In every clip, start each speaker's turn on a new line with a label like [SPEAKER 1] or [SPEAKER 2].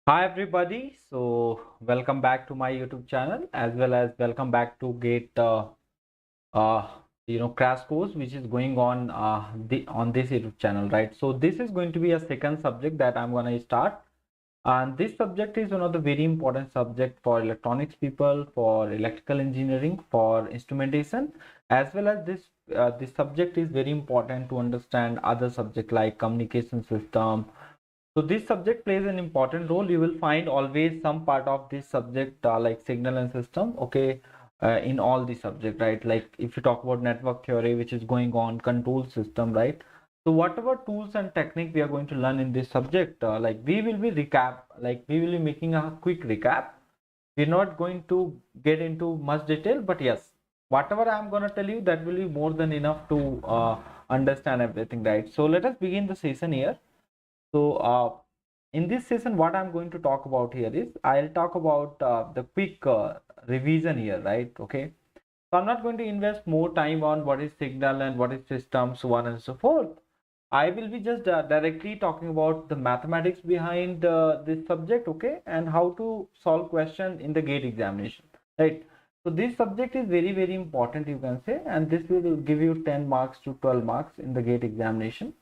[SPEAKER 1] Hi everybody, so welcome back to my YouTube channel as well as welcome back to GATE uh, crash course which is going on on this YouTube channel, right? So this is going to be a second subject that I'm gonna start, and this subject is one of the very important subject for electronics people, for electrical engineering, for instrumentation, as well as this subject is very important to understand other subject like communication system. So this subject plays an important role. You will find always some part of this subject like signal and system, okay, in all the subject, right? Like if you talk about network theory, which is going on, control system, right? So whatever tools and technique we are going to learn in this subject, like we will be recap, like we will be making a quick recap. We're not going to get into much detail, but yes, whatever I'm going to tell you, that will be more than enough to understand everything, right? So let us begin the session here. So in this session, what I'm going to talk about here is I'll talk about the quick revision here, right? Okay. So I'm not going to invest more time on what is signal and what is system, so on and so forth. I will be just directly talking about the mathematics behind this subject, okay, and how to solve question in the GATE examination, right? So this subject is very, very important, you can say, and this will give you 10 marks to 12 marks in the GATE examination.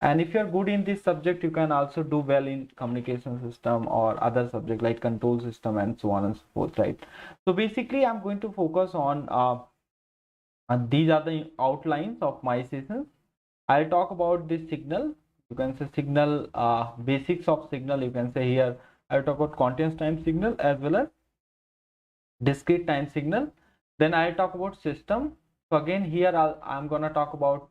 [SPEAKER 1] And if you're good in this subject, you can also do well in communication system or other subject like control system and so on and so forth, right? So basically, I'm going to focus on these are the outlines of my sessions. I'll talk about this signal. You can say signal, basics of signal. You can say here, I'll talk about continuous time signal as well as discrete time signal. Then I'll talk about system. So again, here I'm gonna talk about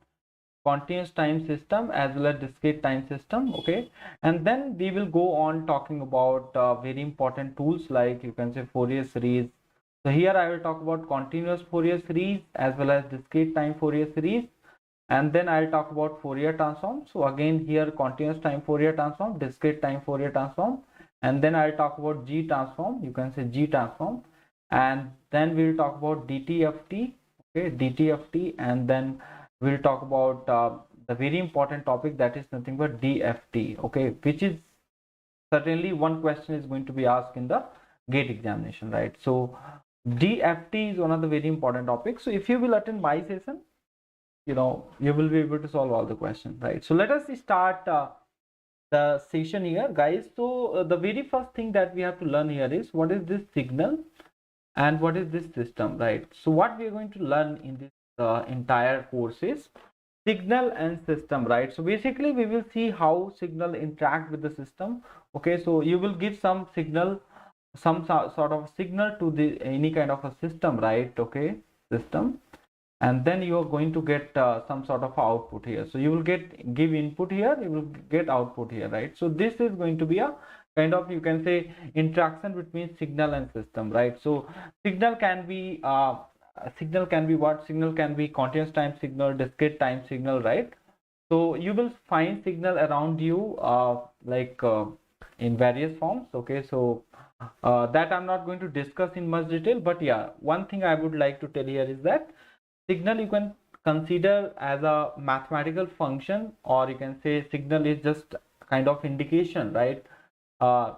[SPEAKER 1] continuous time system as well as discrete time system, okay, and then we will go on talking about very important tools like you can say Fourier series. So here I will talk about continuous Fourier series as well as discrete time Fourier series, and then I'll talk about Fourier transform. So again here continuous time Fourier transform, discrete time Fourier transform, and then I'll talk about G transform, you can say G transform, and then we'll talk about DTFT, okay, DTFT, and then we'll talk about the very important topic that is nothing but DFT, okay, which is certainly one question is going to be asked in the GATE examination, right? So DFT is one of the very important topics. So if you will attend my session, you will be able to solve all the questions, right? So let us start the session here, guys. So the very first thing that we have to learn here is what is this signal and what is this system, right? So what we are going to learn in this entire course is signal and system, right? So basically we will see how signal interact with the system, okay. So you will give some signal, some sort of signal to the any kind of a system, right? Okay, system, and then you are going to get some sort of output here. So you will give input here, you will get output here, right? So this is going to be a kind of, you can say, interaction between signal and system, right? So signal can be what? Signal can be continuous time signal, discrete time signal, right? So you will find signal around you in various forms, okay. So that I'm not going to discuss in much detail, but yeah, one thing I would like to tell here is that signal you can consider as a mathematical function, or you can say signal is just kind of indication, right,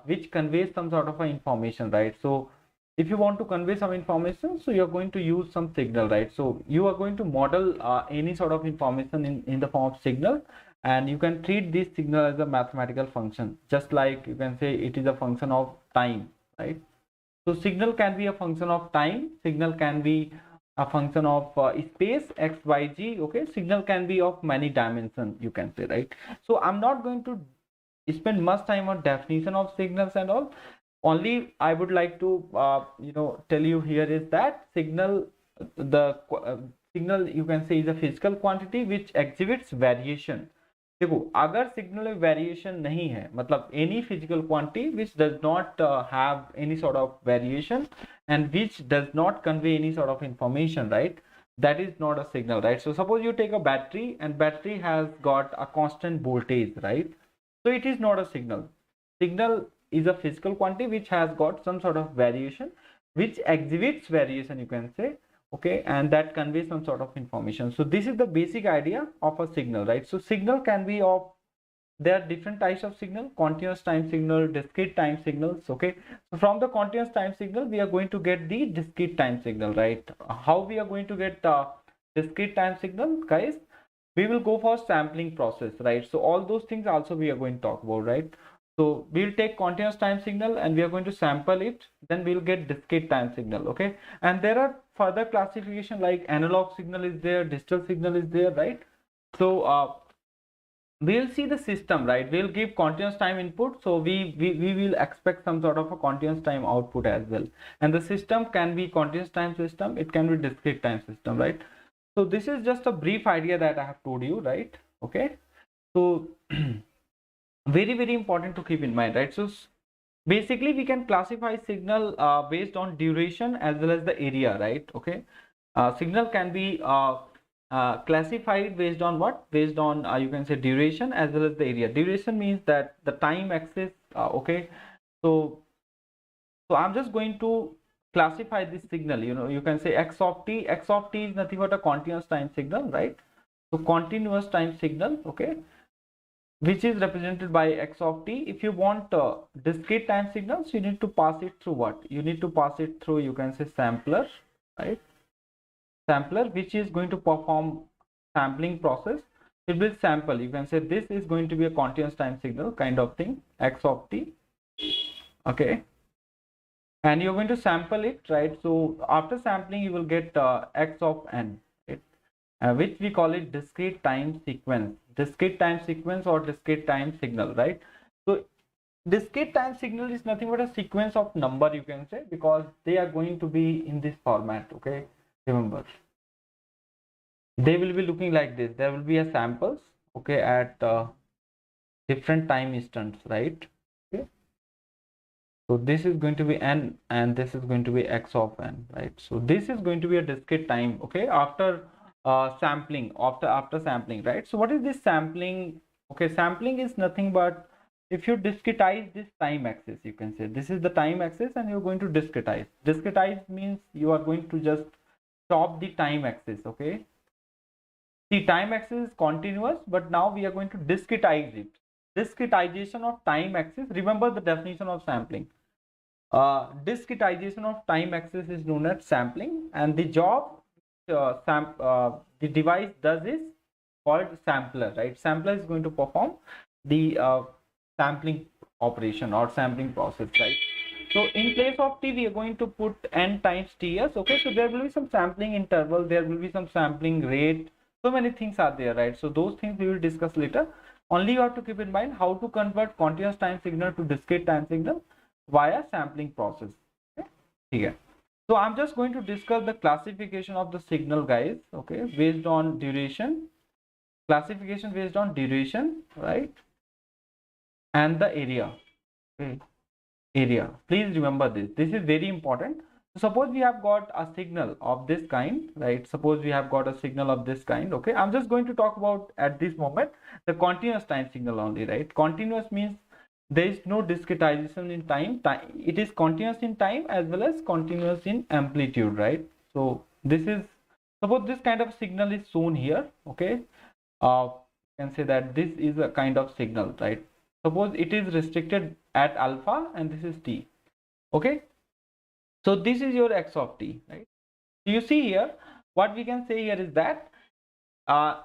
[SPEAKER 1] which conveys some sort of information, right? So if you want to convey some information, so you're going to use some signal, right? So you are going to model any sort of information in the form of signal, and you can treat this signal as a mathematical function, just like you can say it is a function of time, right? So signal can be a function of time, signal can be a function of space x, y, z, okay. Signal can be of many dimensions, you can say, right? So I'm not going to spend much time on definition of signals and all. Only I would like to tell you here is that the signal, you can say, is a physical quantity which exhibits variation. देखो, अगर signal में variation नहीं है, मतलब any physical quantity which does not have any sort of variation and which does not convey any sort of information, right, that is not a signal, right? So suppose you take a battery and battery has got a constant voltage, right? So it is not a signal. Signal is a physical quantity which has got some sort of variation, which exhibits variation, you can say, okay, and that conveys some sort of information. So this is the basic idea of a signal, right? So signal can be of there are different types of signal: continuous time signal, discrete time signals. Okay, so from the continuous time signal we are going to get the discrete time signal, right? How we are going to get discrete time signal, guys? We will go for sampling process, right? So all those things also we are going to talk about, right? So we'll take continuous time signal and we are going to sample it, then we'll get discrete time signal. Okay, and there are further classification like analog signal is there, digital signal is there, right? So we'll see the system, right? We'll give continuous time input, so we will expect some sort of a continuous time output as well, and the system can be continuous time system, it can be discrete time system, right? So this is just a brief idea that I have told you, right? Okay, so very important to keep in mind, right? So basically we can classify signal based on duration as well as the area, right? Okay, signal can be classified based on what? Based on you can say duration as well as the area. Duration means that the time axis. Okay, so I'm just going to classify this signal. You can say x of t. X of t is nothing but a continuous time signal, right? So continuous time signal, okay, which is represented by x of t. If you want discrete time signals, you need to pass it through what? You need to pass it through, you can say, sampler, right? Sampler, which is going to perform sampling process. It will sample, you can say this is going to be a continuous time signal kind of thing, x of t. Okay, and you're going to sample it, right? So after sampling you will get x of n, right? Which we call it discrete time sequence, discrete time sequence or discrete time signal, right? So discrete time signal is nothing but a sequence of number, you can say, because they are going to be in this format. Okay, remember, they will be looking like this. There will be a samples, okay, at different time instants, right? Okay, so this is going to be n and this is going to be x of n, right? So this is going to be a discrete time, okay, after sampling, after sampling, right? So what is this sampling? Okay, sampling is nothing but, if you discretize this time axis, you can say this is the time axis and you're going to discretize. Discretize means you are going to just stop the time axis. Okay, see, time axis is continuous, but now we are going to discretize it. Discretization of time axis, remember the definition of sampling. Discretization of time axis is known as sampling, and the job the device does is called sampler, right? Sampler is going to perform the sampling operation or sampling process, right? So in place of t, we are going to put n times ts. Okay, so there will be some sampling interval, there will be some sampling rate, so many things are there, right? So those things we will discuss later. Only you have to keep in mind how to convert continuous time signal to discrete time signal via sampling process. Okay, here. So I'm just going to discuss the classification of the signal, guys. Okay, based on duration, classification based on duration, right? And the area. Okay, area. Please remember this. This is very important. So suppose we have got a signal of this kind, right? Suppose we have got a signal of this kind. Okay, I'm just going to talk about at this moment the continuous time signal only, right? Continuous means there is no discretization in time. It is continuous in time as well as continuous in amplitude, right? So this is, suppose this kind of signal is shown here. Okay, you can say that this is a kind of signal, right? Suppose it is restricted at alpha and this is t. Okay, so this is your x of t, right? So you see here, what we can say here is that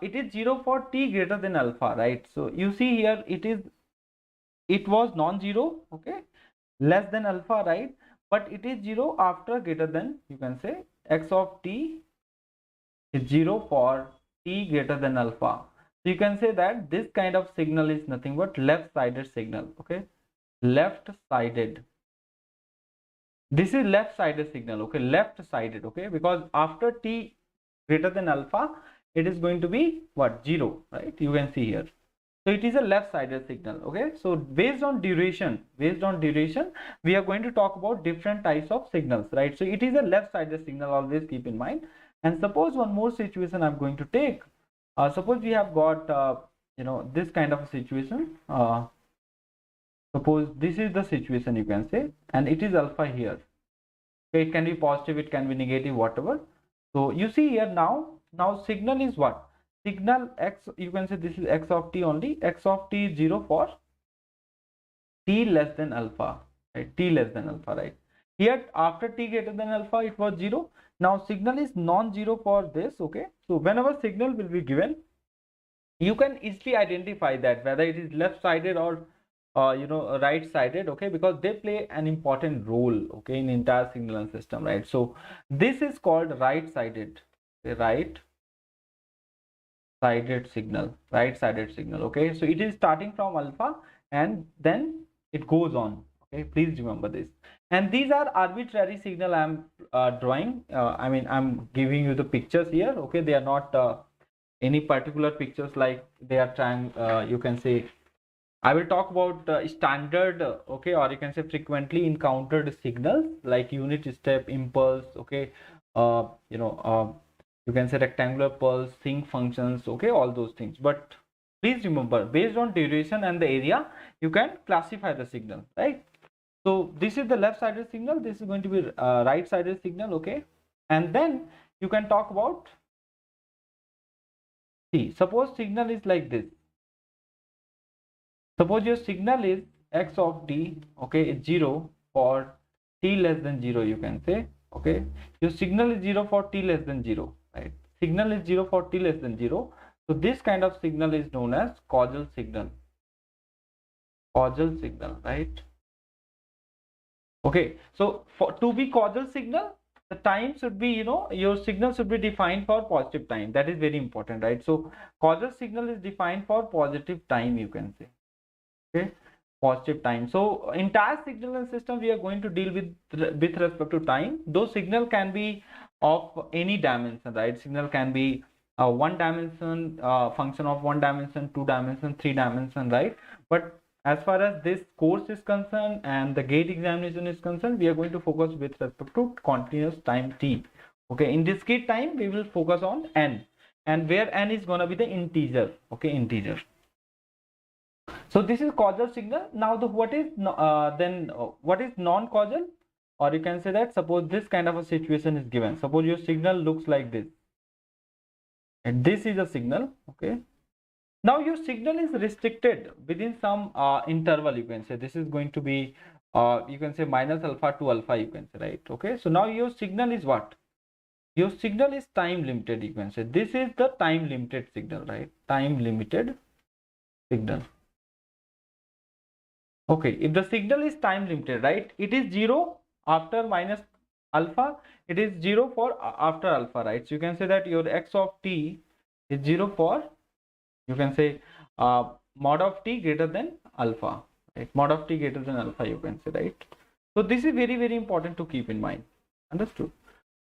[SPEAKER 1] it is 0 for t greater than alpha, right? So you see here, it was non-zero, okay, less than alpha, right? But it is 0 after greater than, you can say, x of t is 0 for t greater than alpha. So you can say that this kind of signal is nothing but left-sided signal. Okay, left-sided. This is left-sided signal. Okay, left-sided. Okay, because after t greater than alpha, it is going to be what? 0, right? You can see here. So it is a left-sided signal. Okay, so based on duration, we are going to talk about different types of signals, right? So it is a left-sided signal, always keep in mind. And suppose one more situation I'm going to take. Suppose we have got this kind of a situation. Suppose this is the situation, you can say, and it is alpha here. Okay, it can be positive, it can be negative, whatever. So you see here now signal is what? signal x, you can say this is x of t only. X of t is 0 for t less than alpha, right? T less than alpha, right? Here after t greater than alpha it was 0. Now signal is non-zero for this. Okay, so whenever signal will be given, you can easily identify that whether it is left sided or right sided. Okay, because they play an important role, okay, in entire signal system, right? So this is called right sided, right sided signal, right sided signal. Okay, so it is starting from alpha and then it goes on. Okay, please remember this. And these are arbitrary signal I'm drawing. I mean, I'm giving you the pictures here. Okay, they are not any particular pictures, like they are trying, you can say, I will talk about standard, okay, or you can say frequently encountered signals like unit step, impulse, okay, uh, you know, you can say rectangular pulse, sync functions, okay, all those things. But please remember, based on duration and the area, you can classify the signal, right? So this is the left-sided signal. This is going to be right-sided signal, okay, and then you can talk about. See, suppose signal is like this. Suppose your signal is x of t, okay, is 0 for t less than 0, you can say, okay. Your signal is 0 for t less than 0, right? Signal is 0 for t less than 0. So this kind of signal is known as causal signal. Causal signal, right? Okay, so for to be causal signal, the time should be, your signal should be defined for positive time. That is very important, right? So causal signal is defined for positive time, you can say. Okay, positive time. So entire signal system we are going to deal with respect to time. Those signal can be of any dimension, right? Signal can be one dimension, function of one dimension, two dimension, three dimension, right? But as far as this course is concerned and the gate examination is concerned, we are going to focus with respect to continuous time t. Okay, in discrete time we will focus on n, and where n is going to be the integer. Okay, integer. So this is causal signal. Now what is what is non-causal, or you can say that suppose this kind of a situation is given. Suppose your signal looks like this, and this is a signal. Okay. Now your signal is restricted within some interval. You can say this is going to be you can say minus alpha to alpha. You can say, right. Okay. So now your signal is what? Your signal is time limited. You can say this is the time limited signal, right? Time limited signal. Okay, if the signal is time limited, right, it is 0 after minus alpha, it is 0 for after alpha, right? So you can say that your x of t is 0 for, you can say, mod of t greater than alpha, right? Mod of t greater than alpha, you can say, right? So this is very, very important to keep in mind. Understood?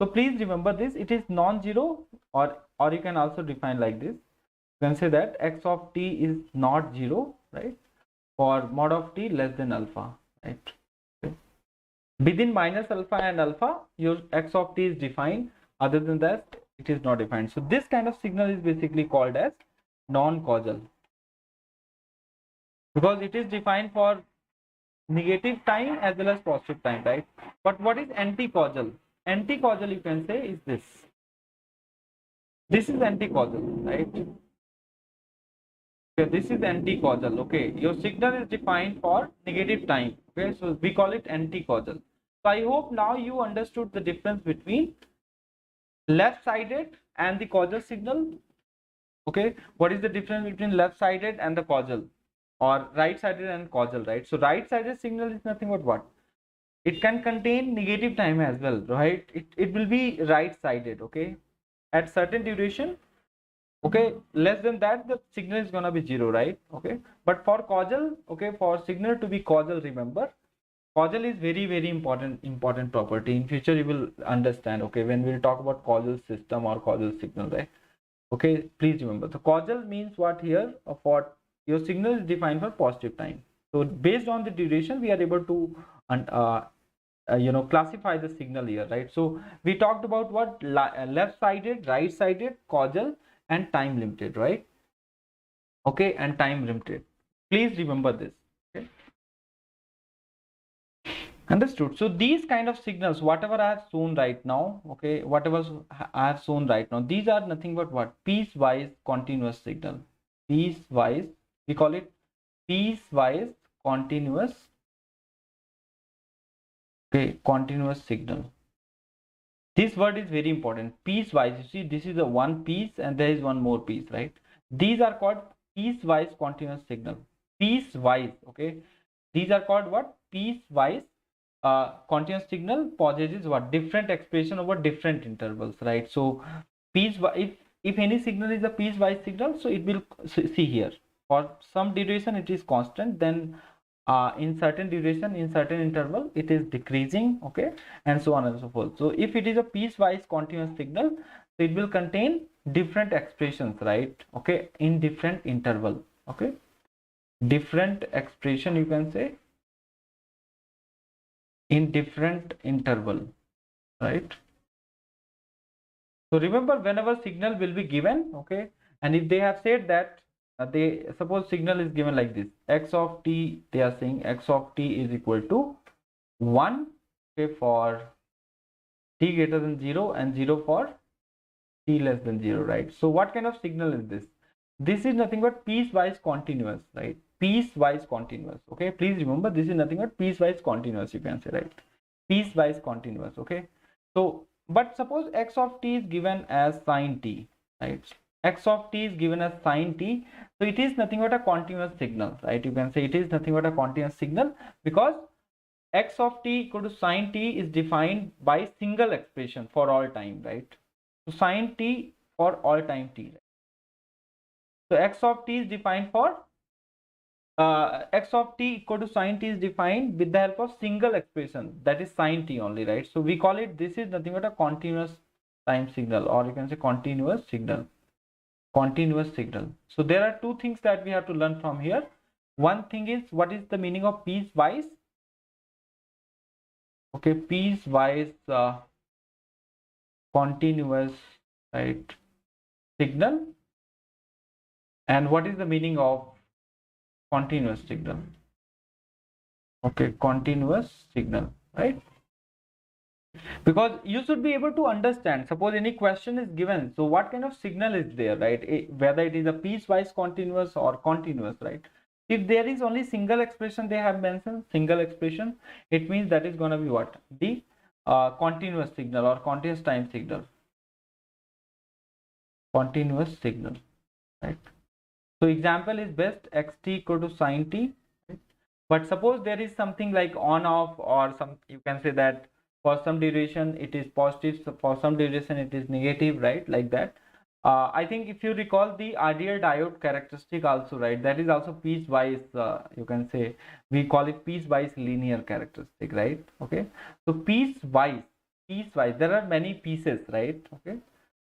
[SPEAKER 1] So please remember this, it is non-zero, or you can also define like this. You can say that x of t is not 0, right? For mod of t less than alpha, right? Okay. Within minus alpha and alpha, your x of t is defined. Other than that, it is not defined. So this kind of signal is basically called as non-causal, because it is defined for negative time as well as positive time, right? But what is anti-causal? Anti-causal, you can say, is this. This is anti-causal, right? Okay, this is anti-causal. Okay, your signal is defined for negative time. Okay, so we call it anti-causal. So I hope now you understood the difference between left-sided and the causal signal. Okay, what is the difference between left-sided and the causal, or right-sided and causal, right? So right-sided signal is nothing but what? It can contain negative time as well, right? It will be right-sided, okay, at certain duration. Okay, less than that the signal is gonna be 0, right? Okay, but for causal, okay, for signal to be causal, remember, causal is very, very important property. In future you will understand, okay, when we'll talk about causal system or causal signal, right? Okay, please remember, the causal means what here, for your signal is defined for positive time. So based on the duration we are able to classify the signal here, right? So we talked about what, left-sided, right-sided, causal, and time limited, right? Okay, and time limited. Please remember this. Okay. Understood. So these kind of signals, whatever I have shown right now, okay, I have shown right now, these are nothing but what? Piecewise continuous signal. Piecewise, we call it piecewise continuous, okay, continuous signal. This word is very important. Piecewise, you see, this is a one piece and there is one more piece, right? These are called piecewise continuous signal. Piecewise, okay. These are called what? Piecewise continuous signal possesses what? Different expression over different intervals, right? So piece, if any signal is a piecewise signal, so it will, see here, for some duration it is constant, then in certain duration, in certain interval, it is decreasing, okay, and so on and so forth. So if it is a piecewise continuous signal, so it will contain different expressions, right? Okay, in different interval, okay, different expression, you can say, in different interval, right? So remember, whenever signal will be given, okay, and if they have said that they suppose signal is given like this, x of t, they are saying x of t is equal to 1, okay, for t greater than 0 and 0 for t less than 0, right? So what kind of signal is this? This is nothing but piecewise continuous, right? Piecewise continuous, okay? Please remember, this is nothing but piecewise continuous, you can say, right? Piecewise continuous, okay? So but suppose x of t is given as sine t, right? X of t is given as sine t, so it is nothing but a continuous signal, right? You can say it is nothing but a continuous signal, because x of t equal to sine t is defined by single expression for all time, right? So sine t for all time t, right? So x of t is defined for x of t equal to sine t is defined with the help of single expression, that is sine t only, right? So we call it, this is nothing but a continuous time signal, or you can say continuous signal. Continuous signal. So there are two things that we have to learn from here. One thing is, what is the meaning of piecewise? Okay, piecewise continuous, right, signal, and what is the meaning of continuous signal? Okay, continuous signal, right? Because you should be able to understand, suppose any question is given, so what kind of signal is there, right? Whether it is a piecewise continuous or continuous, right? If there is only single expression they have mentioned, single expression, it means that is going to be what? The continuous signal or continuous time signal. Continuous signal, right? So example is best, xt equal to sine t, right? But suppose there is something like on off, or some, you can say that for some duration it is positive, so for some duration it is negative, right? Like that. I think if you recall the ideal diode characteristic also, right, that is also piecewise, you can say, we call it piecewise linear characteristic, right? Okay, so piecewise, there are many pieces, right? Okay,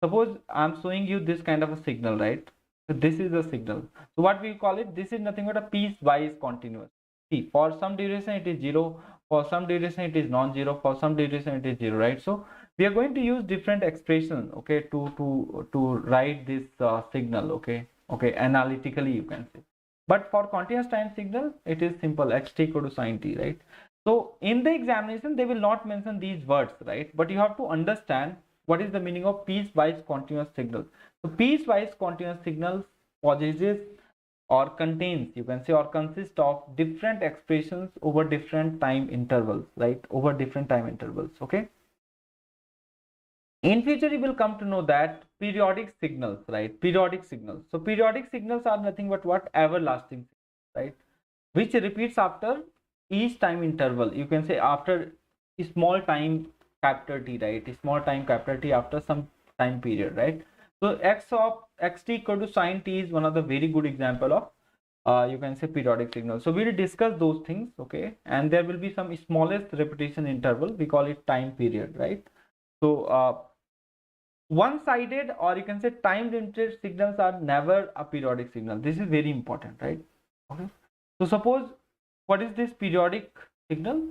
[SPEAKER 1] suppose I'm showing you this kind of a signal, right? So this is the signal. So what we call it? This is nothing but a piecewise continuous. See, for some duration it is 0, for some duration it is non-zero, for some duration it is 0, right? So we are going to use different expressions, okay, to write this signal, okay, okay, analytically, you can say. But for continuous time signal, it is simple, xt equal to sine t, right? So in the examination, they will not mention these words, right? But you have to understand what is the meaning of piecewise continuous signal. So piecewise continuous signals possesses or contains, you can say, or consists of different expressions over different time intervals, right? Over different time intervals, okay? In future, you will come to know that periodic signals, right? Periodic signals. So periodic signals are nothing but what? Everlasting, right? Which repeats after each time interval. You can say after a small time capital T, right? A small time capital T after some time period, right? So x of xt equal to sine t is one of the very good example of you can say periodic signal. So we'll discuss those things, okay? And there will be some smallest repetition interval. We call it time period, right? So one-sided, or you can say time limited signals are never a periodic signal. This is very important, right? Okay. So suppose, what is this periodic signal?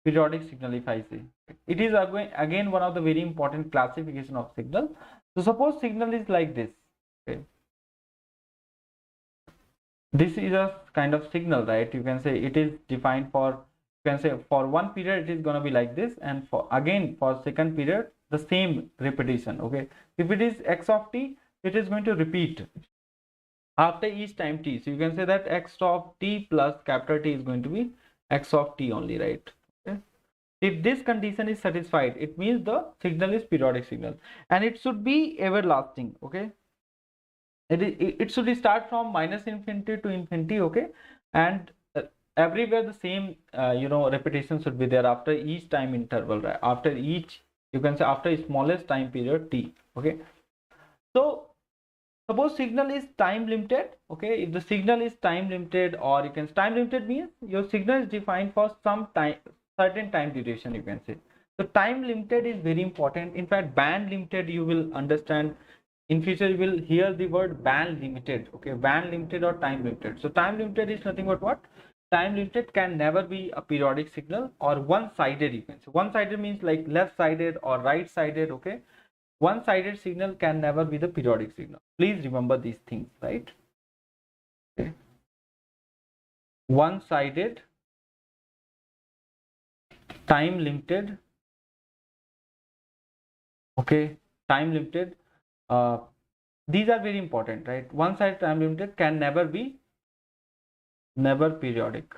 [SPEAKER 1] Periodic signal, if I say, it is again one of the very important classification of signal. So suppose signal is like this, okay? This is a kind of signal, right? You can say it is defined for, you can say for one period it is going to be like this, and for again for second period the same repetition. Okay, if it is x of t, it is going to repeat after each time t. So you can say that x of t plus capital T is going to be x of t only, right? Okay. If this condition is satisfied, it means the signal is periodic signal, and it should be everlasting. Okay, it should start from minus infinity to infinity. Okay, and everywhere the same repetition should be there after each time interval, right? After each, you can say after smallest time period t. Okay, so suppose signal is time limited. Okay, if the signal is time limited, or you can time limited means your signal is defined for some time, certain time duration, you can say. So time limited is very important. In fact, band limited, you will understand in future, you will hear the word band limited. Okay, band limited or time limited. So time limited is nothing but what? Time limited can never be a periodic signal or one-sided, you can say. One-sided means like left-sided or right-sided. Okay, one-sided signal can never be the periodic signal. Please remember these things, right? Okay. One-sided, time limited. Okay, time limited. These are very important, right? One-sided time limited can never be periodic.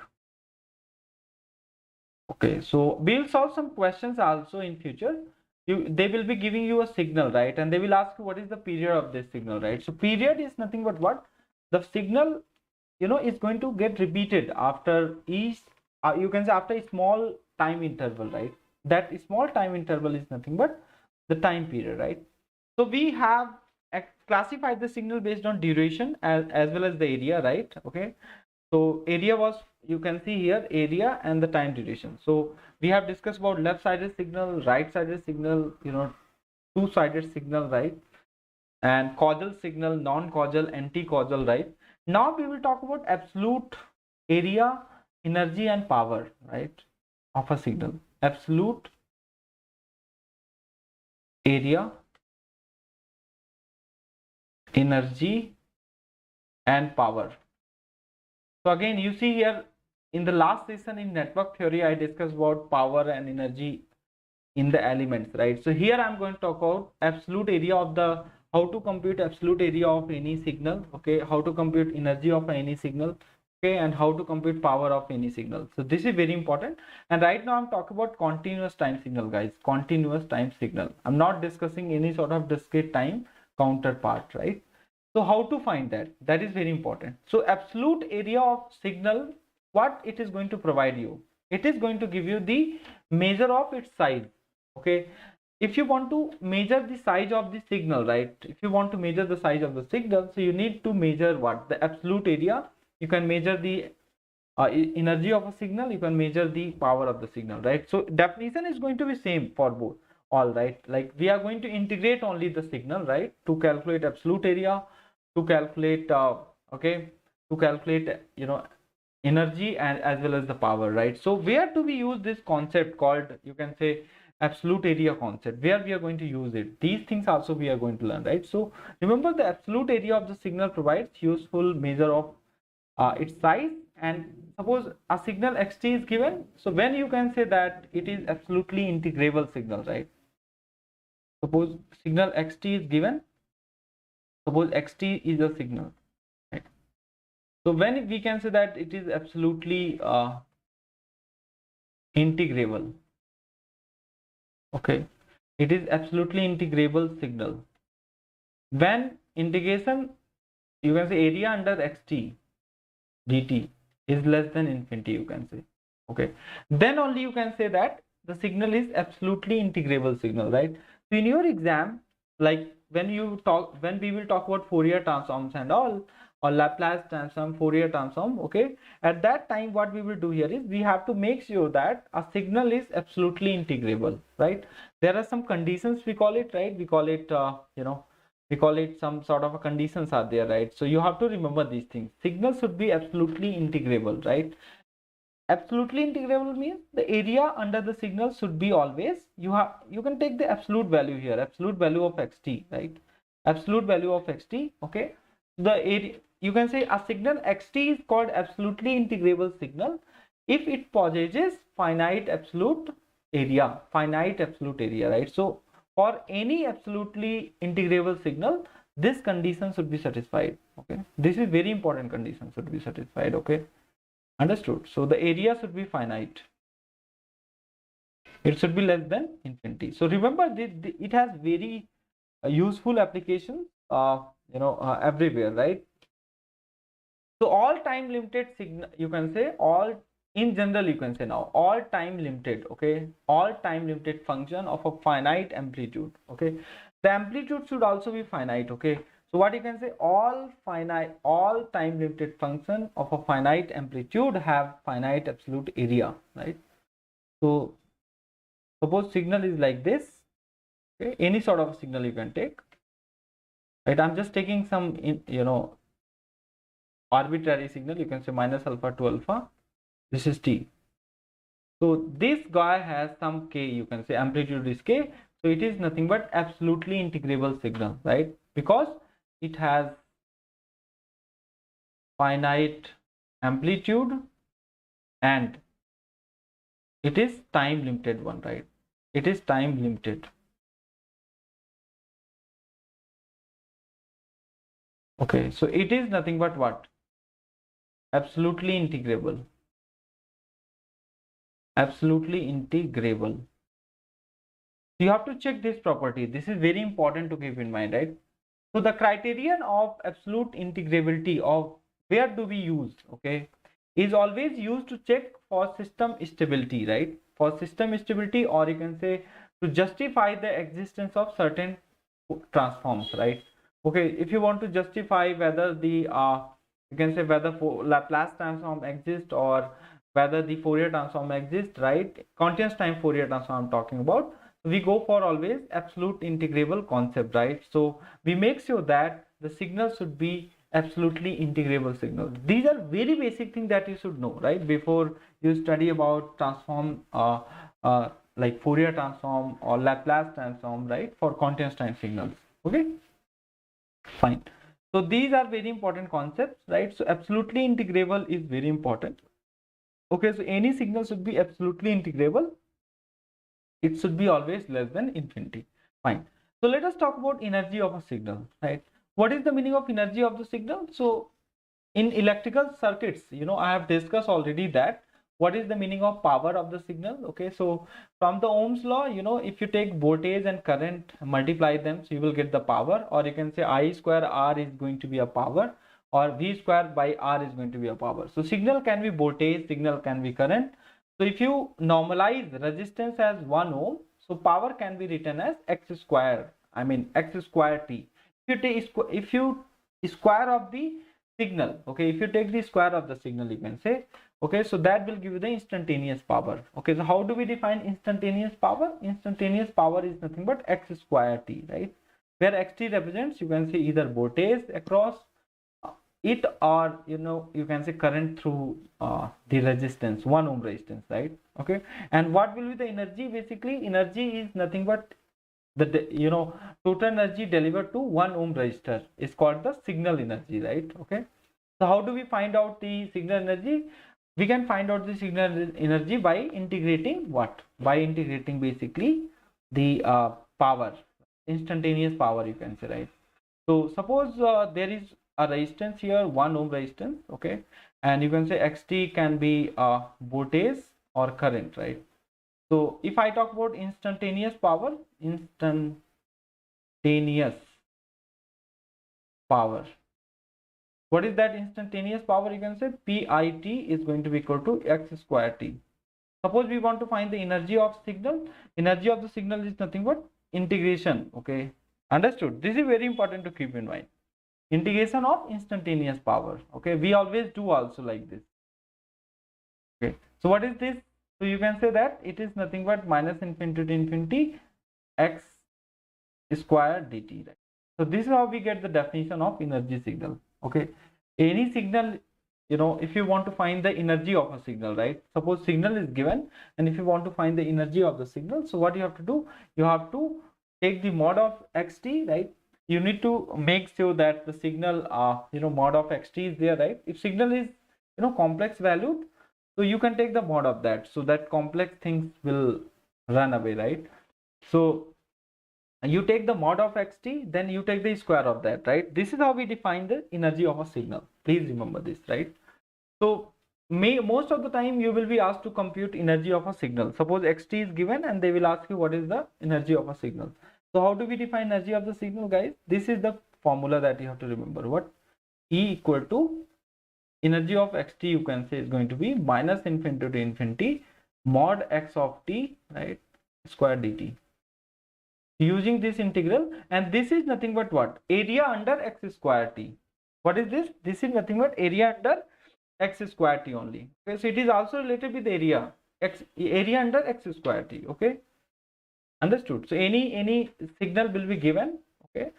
[SPEAKER 1] Okay, so we'll solve some questions also in future. They will be giving you a signal, right? And they will ask you what is the period of this signal, right? So period is nothing but what? The signal, is going to get repeated after each, you can say after a small time interval, right? That small time interval is nothing but the time period, right? So we have classified the signal based on duration as well as the area, right? Okay. So area was, you can see here, area and the time duration. So we have discussed about left-sided signal, right-sided signal, two-sided signal, right? And causal signal, non-causal, anti-causal, right? Now we will talk about absolute area, energy and power, right, of a signal. Absolute area, energy and power. So again, you see here in the last session in network theory, I discussed about power and energy in the elements, right? So here I'm going to talk about absolute area of the, how to compute absolute area of any signal. Okay, how to compute energy of any signal. Okay, and how to compute power of any signal. So this is very important. And right now I'm talking about continuous time signal, guys. Continuous time signal. I'm not discussing any sort of discrete time counterpart, right? So how to find that? That is very important. So absolute area of signal, what it is going to provide you? It is going to give you the measure of its size. Okay. If you want to measure the size of the signal, right? If you want to measure the size of the signal, so you need to measure what? The absolute area. You can measure the energy of a signal. You can measure the power of the signal, right? So definition is going to be same for both. All right. Like we are going to integrate only the signal, right? To calculate absolute area, to calculate energy and as well as the power, right? So where do we use this concept called, you can say, absolute area concept? Where we are going to use it? These things also we are going to learn, right? So remember, the absolute area of the signal provides useful measure of its size. And suppose a signal xt is given, so when you can say that it is absolutely integrable signal, right? Suppose signal xt is given, suppose xt is a signal, right? So when we can say that it is absolutely integrable, okay, it is absolutely integrable signal. When integration, you can say area under xt dt is less than infinity, you can say, okay, then only you can say that the signal is absolutely integrable signal, right? So in your exam, like when we will talk about Fourier transforms and all, or Laplace transform, Fourier transform, okay, at that time what we will do here is we have to make sure that a signal is absolutely integrable, right? There are some conditions, we call it, right? We call it we call it some sort of a conditions are there, right? So you have to remember these things. Signal should be absolutely integrable, right? Absolutely integrable means the area under the signal should be always, you can take the absolute value here, absolute value of xt, right? Absolute value of xt, okay? The area, you can say a signal xt is called absolutely integrable signal if it possesses finite absolute area, right? So for any absolutely integrable signal, this condition should be satisfied. Okay, this is very important condition should be satisfied. Okay, understood. So the area should be finite. It should be less than infinity. So remember, it has very useful applications, everywhere, right? So all time limited signal, you can say all, in general you can say now all time limited, okay, all time limited function of a finite amplitude, okay, the amplitude should also be finite, okay. So what you can say, all time limited function of a finite amplitude have finite absolute area, right? So suppose signal is like this, okay, any sort of signal you can take, right? I'm just taking some arbitrary signal, you can say minus alpha to alpha, this is t. So this guy has some k, you can say amplitude is k, so it is nothing but absolutely integrable signal, right? Because it has finite amplitude and it is time limited one, right? It is time limited. Okay, so it is nothing but what? Absolutely integrable. Absolutely integrable. You have to check this property. This is very important to keep in mind, right? So the criterion of absolute integrability, of where do we use, okay, is always used to check for system stability, right? For system stability, or you can say to justify the existence of certain transforms, right? Okay, if you want to justify whether the you can say whether Laplace transform exists or whether the Fourier transform exists, right? Continuous time Fourier transform I'm talking about. We go for always absolute integrable concept, right? So we make sure that the signal should be absolutely integrable signal. These are very basic things that you should know, right, before you study about transform like Fourier transform or Laplace transform, right, for continuous time signals. Okay, fine. So these are very important concepts, right? So absolutely integrable is very important. Okay, so any signal should be absolutely integrable. It should be always less than infinity. Fine. So let us talk about energy of a signal, right? What is the meaning of energy of the signal? So in electrical circuits, I have discussed already that what is the meaning of power of the signal. Okay, so from the Ohm's law, if you take voltage and current, multiply them, so you will get the power, or you can say I square R is going to be a power, or V square by R is going to be a power. So signal can be voltage, signal can be current. So if you normalize resistance as 1 ohm, so power can be written as x square, I mean x square t. If you square of the signal, okay, if you take the square of the signal, you can say, okay, so that will give you the instantaneous power. Okay, so how do we define instantaneous power? Instantaneous power is nothing but x square t, right, where xt represents, you can say, either voltage across it, or you can say current through the resistance, 1 ohm resistance, right? Okay, and what will be the energy? Basically energy is nothing but the total energy delivered to 1 ohm resistor is called the signal energy, right? Okay, so how do we find out the signal energy? We can find out the signal energy by integrating what? By integrating basically the power, instantaneous power, you can say, right? So suppose there is a resistance here, 1 ohm resistance, okay, and you can say xt can be voltage or current, right? So if I talk about instantaneous power, what is that instantaneous power? You can say PIT is going to be equal to x square t. Suppose we want to find the energy of signal. Energy of the signal is nothing but integration. Okay, understood? This is very important to keep in mind. Integration of instantaneous power. Okay, we always do also like this. Okay, so what is this? So you can say that it is nothing but minus infinity to infinity x square dt, right? So this is how we get the definition of energy signal. Okay, any signal, if you want to find the energy of a signal, right? Suppose signal is given, and if you want to find the energy of the signal, so what you have to do? You have to take the mod of xt, right? You need to make sure that the signal mod of xt is there, right? If signal is complex valued, So you can take the mod of that, so that complex things will run away, right? So you take the mod of xt, then you take the square of that, right? This is how we define the energy of a signal. Please remember this, right? So most of the time you will be asked to compute energy of a signal. Suppose xt is given and they will ask you what is the energy of a signal. So how do we define energy of the signal, guys? This is the formula that you have to remember. What? E equal to energy of xt, you can say, is going to be minus infinity to infinity mod x of t, right, square dt, using this integral. And this is nothing but what? Area under x square t. What is this? This is nothing but area under x square t only. Okay, so it is also related with area, area under x square t. Okay, understood? So any signal will be given. Okay,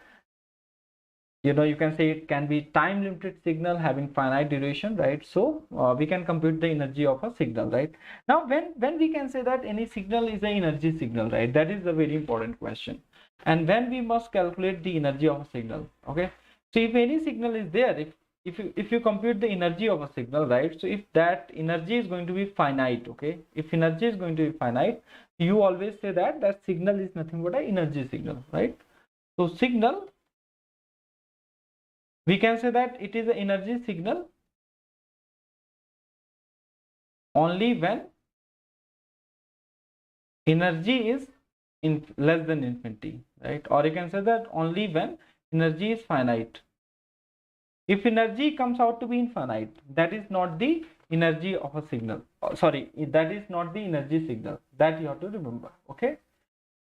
[SPEAKER 1] you can say it can be time limited signal having finite duration, right? So we can compute the energy of a signal, right? Now when we can say that any signal is an energy signal, right? That is a very important question. And when we must calculate the energy of a signal. Okay, so if any signal is there, if you compute the energy of a signal, right? So if that energy is going to be finite, okay, if energy is going to be finite, you always say that that signal is nothing but an energy signal, right? So signal, we can say that it is an energy signal only when energy is in less than infinity, right? Or you can say that only when energy is finite. If energy comes out to be infinite, that is not the energy of a signal. Sorry, that is not the energy signal. That you have to remember. Okay,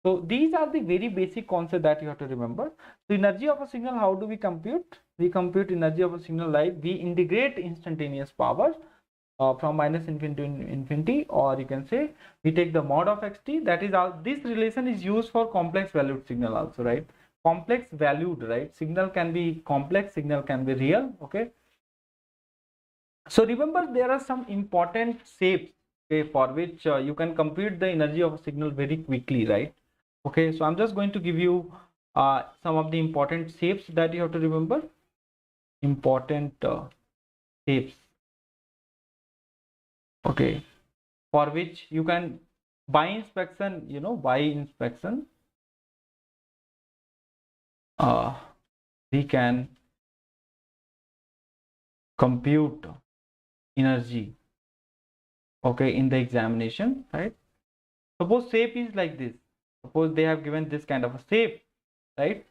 [SPEAKER 1] so these are the very basic concept that you have to remember. So energy of a signal, how do we compute? We compute energy of a signal like we integrate instantaneous power from minus infinity to infinity, or you can say we take the mod of xt. That is all. This relation is used for complex valued signal also, right? Complex valued, right? Signal can be complex, signal can be real. Okay, so remember there are some important shapes, okay, for which you can compute the energy of a signal very quickly, right? Okay, so I'm just going to give you some of the important shapes that you have to remember. Important shapes, okay, for which you can by inspection, uh, we can compute energy, okay, in the examination, right? Suppose shape is like this. Suppose they have given this kind of a shape, right?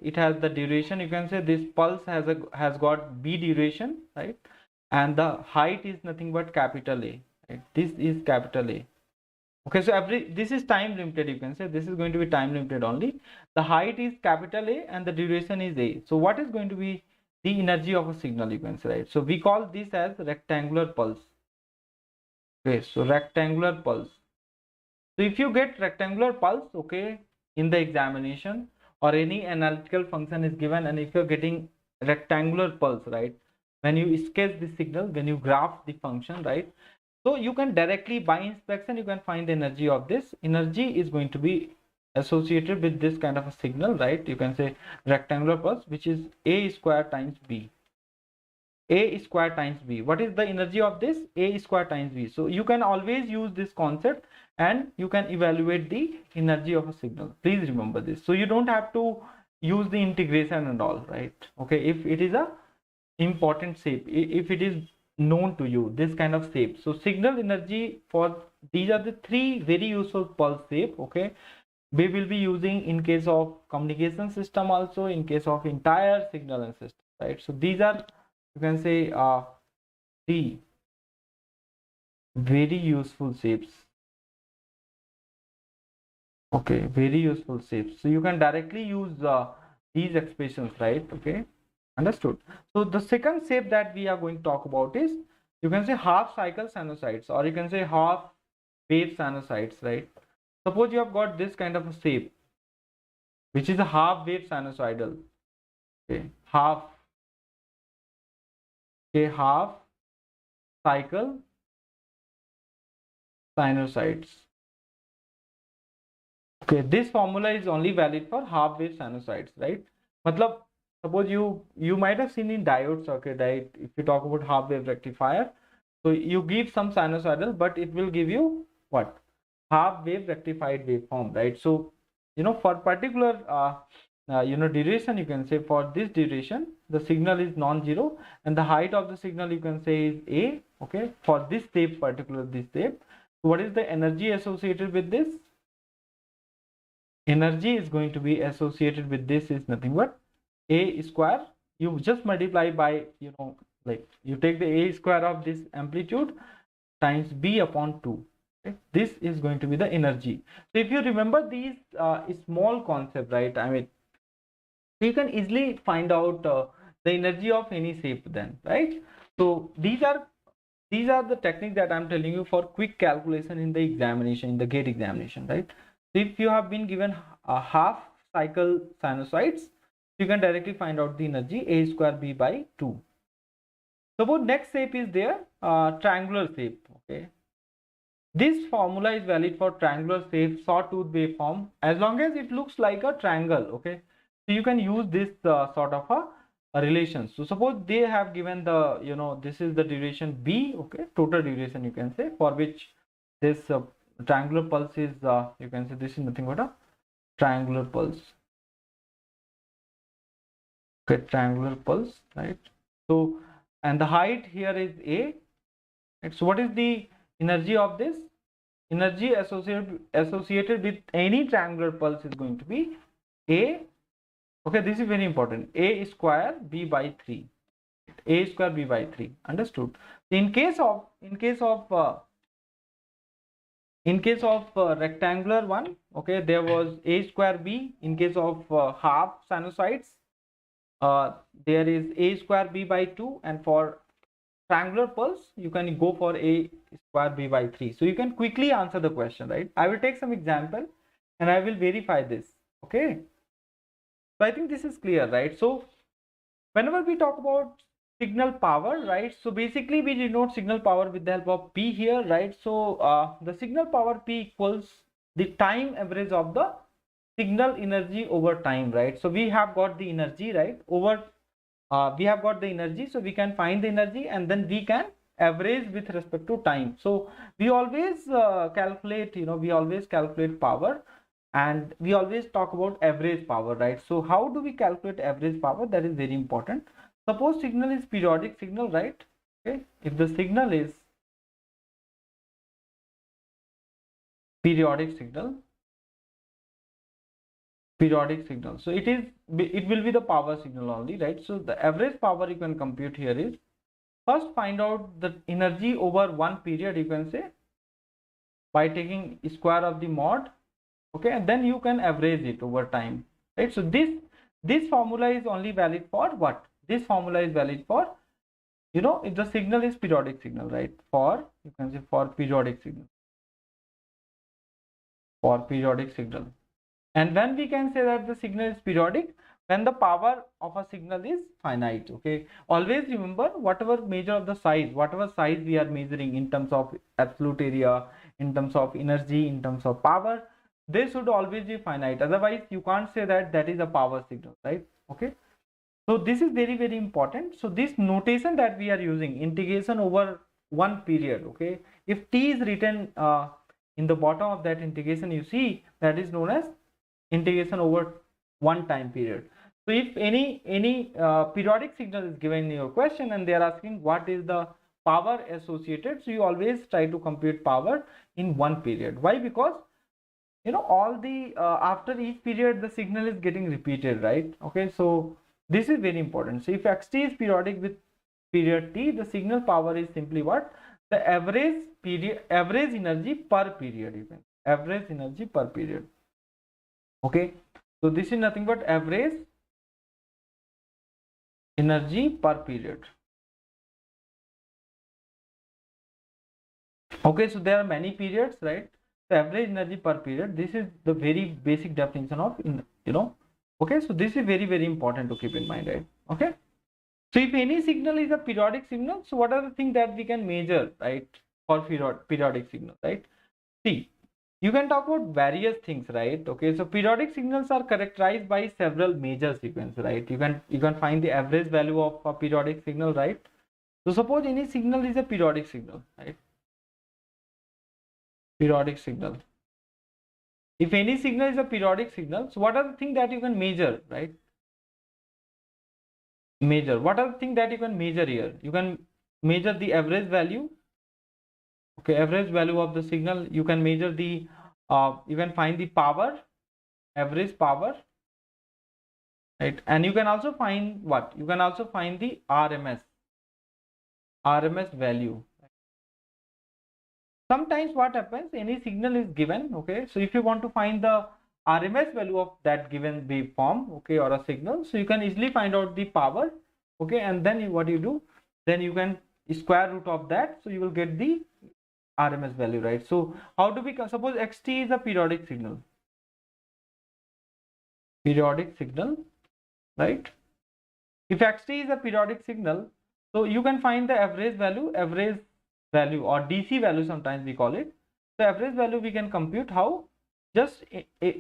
[SPEAKER 1] It has the duration, you can say this pulse has got b duration, right? And the height is nothing but capital A, right? This is capital A. Okay, so this is time limited, you can say this is going to be time limited only. The height is capital A and the duration is A. So what is going to be the energy of a signal, you can say, right? So we call this as rectangular pulse. Okay, so rectangular pulse. So if you get rectangular pulse, okay, in the examination or any analytical function is given, and if you're getting rectangular pulse, right, when you sketch the signal, when you graph the function, right, so you can directly by inspection you can find the energy of this. Energy is going to be associated with this kind of a signal, right? You can say rectangular pulse, which is a square times b. A square times b. What is the energy of this? A square times b. So you can always use this concept and you can evaluate the energy of a signal. Please remember this. So you don't have to use the integration and all, right? Okay, if it is a important shape, if it is known to you, this kind of shape. So signal energy, for these are the three very useful pulse shape. Okay, we will be using in case of communication system, also in case of entire signal and system, right? So these are, you can say, three very useful shapes. Okay, very useful shapes. So you can directly use these expressions, right? Okay, understood. So the second shape that we are going to talk about is, you can say, half cycle sinusoids, or you can say half wave sinusoids, right? Suppose you have got this kind of a shape, which is a half wave sinusoidal. Okay, half cycle sinusoids. Okay, this formula is only valid for half wave sinusoids, right? Matlab, suppose you might have seen in diode circuit, right? If you talk about half wave rectifier, So you give some sinusoidal, but it will give you what? Half wave rectified waveform, right? So for particular duration, you can say for this duration the signal is non-zero, and the height of the signal you can say is a. Okay, for this tape, particular this tape, what is the energy associated with this? Energy is going to be associated with this is nothing but a square. You just multiply by like you take the a square of this amplitude times b upon 2. Okay? This is going to be the energy. So if you remember these small concept, right? I mean, you can easily find out the energy of any shape then, right? So these are the techniques that I'm telling you for quick calculation in the examination, in the gate examination, right? So if you have been given a half cycle sinusoids, you can directly find out the energy a square b by 2. Suppose next shape is there, triangular shape. Okay, this formula is valid for triangular shape sawtooth waveform as long as it looks like a triangle. Okay, so you can use this sort of a relation. So suppose they have given the this is the duration b. Okay, total duration you can say, for which this triangular pulse is you can say this is nothing but a triangular pulse. Okay, triangular pulse, right? So and the height here is a. Right? So what is the energy of this? Energy associated with any triangular pulse is going to be a. Okay, this is very important. A square b by 3. A square b by 3. Understood? In case of rectangular one, okay, there was a square b. In case of half sinusoids, there is a square b by 2, and for triangular pulse you can go for a square b by 3. So you can quickly answer the question, right? I will take some example and I will verify this. Okay, so I think this is clear, right? So whenever we talk about signal power, right, so basically we denote signal power with the help of p here, right? So the signal power p equals the time average of the signal energy over time, right? So we have got the energy, right, over we have got the energy, so we can find the energy and then we can average with respect to time. So we always calculate, we always calculate power, and we always talk about average power, right? So how do we calculate average power? That is very important. Suppose signal is periodic signal, right? Okay, if the signal is periodic signal, so it will be the power signal only, right? So the average power you can compute here is, first find out the energy over one period, you can say, by taking square of the mod. Okay, and then you can average it over time, right? So this formula is only valid for what? This formula is valid for if the signal is periodic signal, right? For you can say for periodic signal, and when we can say that the signal is periodic, when the power of a signal is finite. Okay, always remember, whatever measure of the size, whatever size we are measuring in terms of absolute area, in terms of energy, in terms of power, they should always be finite. Otherwise you can't say that that is a power signal, right? Okay, so this is very, very important. So this notation that we are using, integration over one period, okay, if t is written in the bottom of that integration, you see that is known as integration over one time period. So if any periodic signal is given in your question and they are asking what is the power associated, so you always try to compute power in one period. Why? Because all the after each period the signal is getting repeated, right? Okay, so this is very important. So if xt is periodic with period t, the signal power is simply what? The average energy per period, even average energy per period. Okay, so this is nothing but average energy per period. Okay, so there are many periods, right? So average energy per period, this is the very basic definition of okay, so this is very, very important to keep in mind, right? Okay, so if any signal is a periodic signal, so what are the things that we can measure, right, for periodic signal, right? See, you can talk about various things, right? Okay, so periodic signals are characterized by several major sequences, right? You can find the average value of a periodic signal, right? So suppose any signal is a periodic signal, right? Periodic signal. If any signal is a periodic signal, so what are the things that you can measure, right? Measure. What are the things that you can measure here? You can measure the average value. Okay, average value of the signal. You can measure the, you can find the power, average power, right? And you can also find what? You can also find the RMS value. Sometimes what happens, any signal is given, okay, so if you want to find the RMS value of that given waveform, okay, or a signal, so you can easily find out the power, okay, and then what you do, then you can square root of that, so you will get the RMS value, right? So how do we, suppose xt is a periodic signal, right? If xt is a periodic signal, so you can find the average value or DC value, sometimes we call it. So average value we can compute how? Just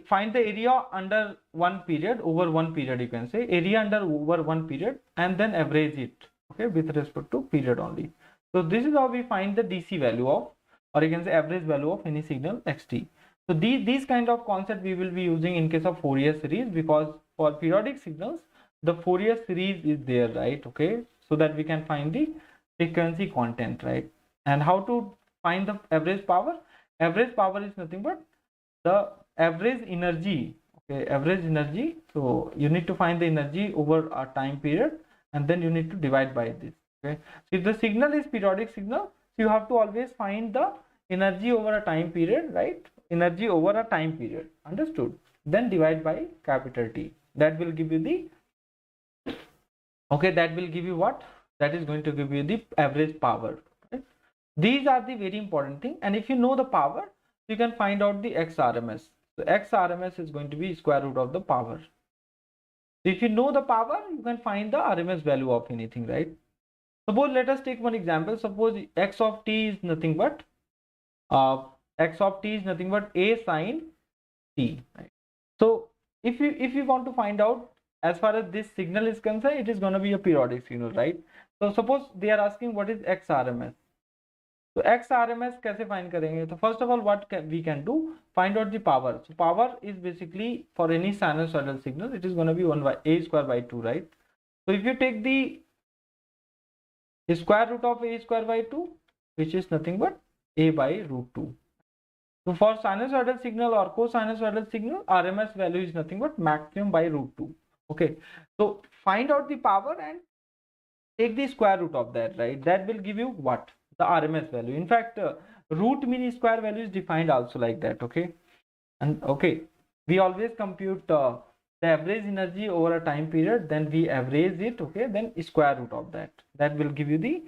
[SPEAKER 1] find the area under one period, over one period, you can say area under over one period, and then average it, okay, with respect to period only. So this is how we find the DC value of, or you can say average value of any signal xt. So these kind of concept we will be using in case of Fourier series, because for periodic signals the Fourier series is there, right? Okay, so that we can find the frequency content, right? And how to find the average power? Average power is nothing but the average energy, okay, average energy. So you need to find the energy over a time period, and then you need to divide by this, okay. So if the signal is periodic signal, so you have to always find the energy over a time period, right? Energy over a time period, understood? Then divide by capital T. That will give you the, okay, that will give you what? That is going to give you the average power, right? These are the very important thing. And if you know the power, you can find out the XRMS. So XRMS is going to be square root of the power. So if you know the power, you can find the RMS value of anything, right? Suppose, let us take one example. Suppose x of t is nothing but a sine t, right? So if you want to find out, as far as this signal is concerned, it is going to be a periodic signal, right? So suppose they are asking what is XRMS. So XRMS कैसे find करेंगे? तो first of all, we can do, find out the power. So power is basically for any sinusoidal signal, it is going to be 1 by a square by 2, right? So if you take the square root of a square by 2, which is nothing but a by root 2. So for sinusoidal signal or cosinusoidal signal, RMS value is nothing but maximum by root 2. Okay, so find out the power and take the square root of that, right? That will give you what? The RMS value. In fact, root mean square value is defined also like that, okay? And okay, we always compute the average energy over a time period, then we average it, okay, then square root of that. That will give you the,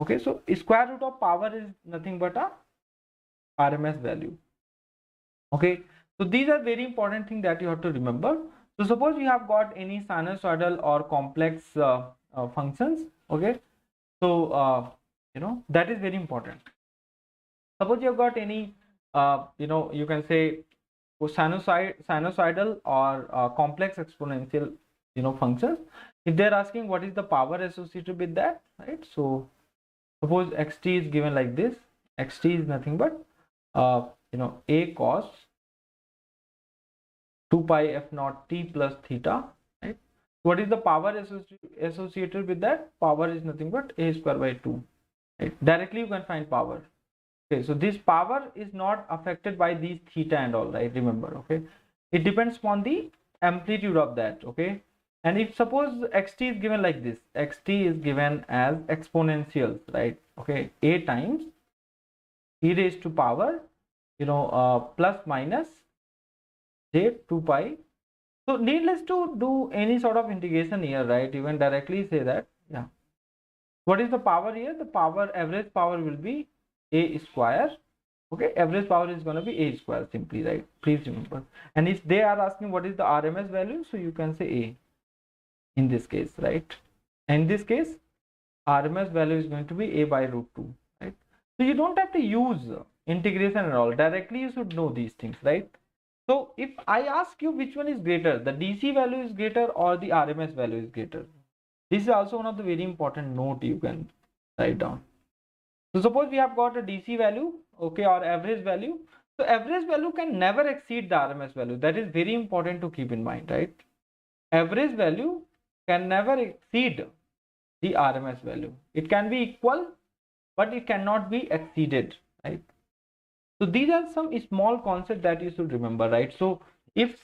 [SPEAKER 1] okay, so square root of power is nothing but a RMS value. Okay, so these are very important things that you have to remember. So suppose you have got any sinusoidal or complex functions, okay, so you know, that is very important. Suppose you have got any you know, you can say sinusoidal or complex exponential, you know, functions. If they're asking what is the power associated with that, right? So suppose xt is given like this. Xt is nothing but you know, a cos 2 pi f naught t plus theta, right? What is the power associated with that? Power is nothing but a square by 2, right? Directly you can find power. Okay, so this power is not affected by these theta and all, right? Remember, okay, it depends upon the amplitude of that, okay. And if suppose xt is given like this, xt is given as exponentials, right? Okay, a times e raised to power, you know, plus minus j 2 pi. So needless to do any sort of integration here, right? You can directly say that, yeah. What is the power here? The power, average power will be a square, okay. Average power is going to be a square simply, right? Please remember. And if they are asking what is the RMS value, so you can say a in this case, right? In this case, RMS value is going to be a by root 2, right? So you don't have to use integration at all. Directly you should know these things, right? So if I ask you which one is greater, the DC value is greater or the RMS value is greater, this is also one of the very important note you can write down. So suppose we have got a DC value, okay, or average value. So average value can never exceed the RMS value. That is very important to keep in mind, right? Average value can never exceed the RMS value. It can be equal, but it cannot be exceeded, right? So these are some small concepts that you should remember, right? So if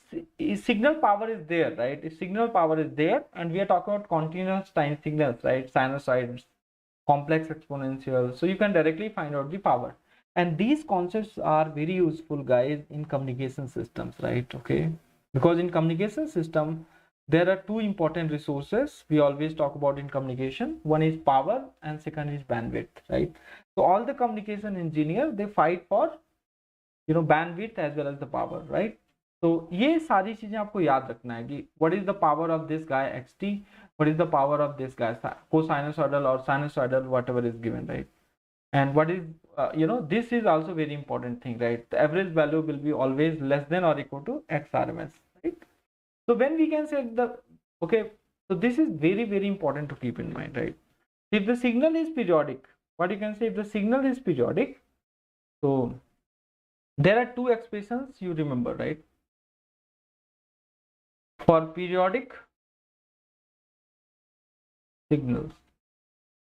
[SPEAKER 1] signal power is there, right? If signal power is there, and we are talking about continuous time signals, right? Sinusoids, complex exponential. So you can directly find out the power. And these concepts are very useful, guys, in communication systems, right? Okay. Because in communication system, there are two important resources we always talk about in communication. One is power and second is bandwidth, right? So all the communication engineers, they fight for, bandwidth as well as the power, right? तो ये सारी चीजें आपको याद रखना है कि what is the power of this guy xt, what is the power of this guy cosinusoidal or sinusoidal, whatever is given, right? And what is this is also very important thing, right? The average value will be always less than or equal to xrms, right? So when we can say okay, so this is very, very important to keep in mind, right? If the signal is periodic, what you can say, if the signal is periodic, so there are two expressions you remember, right? For periodic signals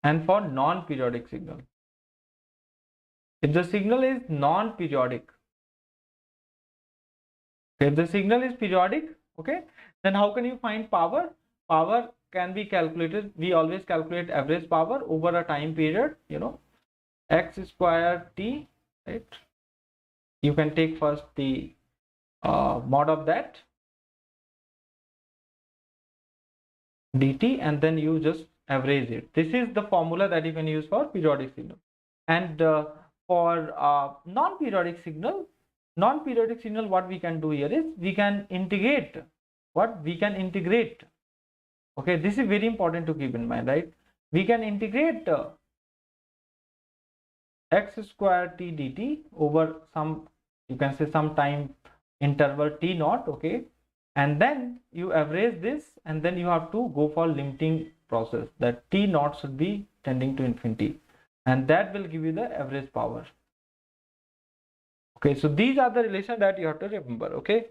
[SPEAKER 1] and for non-periodic signal. If the signal is non-periodic, if the signal is periodic, okay, then how can you find power? Power can be calculated. We always calculate average power over a time period, x square t, right? You can take first the mod of that dt, and then you just average it. This is the formula that you can use for periodic signal. And for non-periodic signal, what we can do here is we can integrate. Okay, this is very important to keep in mind, right? We can integrate x square t dt over some, you can say, some time interval t naught, okay, and then you average this, and then you have to go for limiting process, that t naught should be tending to infinity, and that will give you the average power. Okay, so these are the relation that you have to remember. Okay,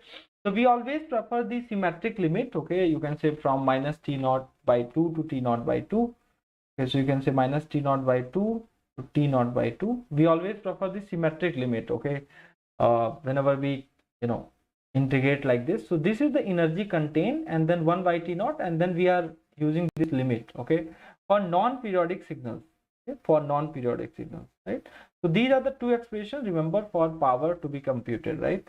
[SPEAKER 1] so we always prefer the symmetric limit. Okay, you can say from minus t naught by 2 to t naught by 2. Okay, so you can say minus t naught by 2 to t naught by 2. We always prefer the symmetric limit. Okay, whenever we integrate like this, so this is the energy contained, and then 1 by t naught, and then we are using this limit, okay, for non-periodic signals. Okay, for non-periodic signals, right? So these are the two expressions, remember, for power to be computed, right?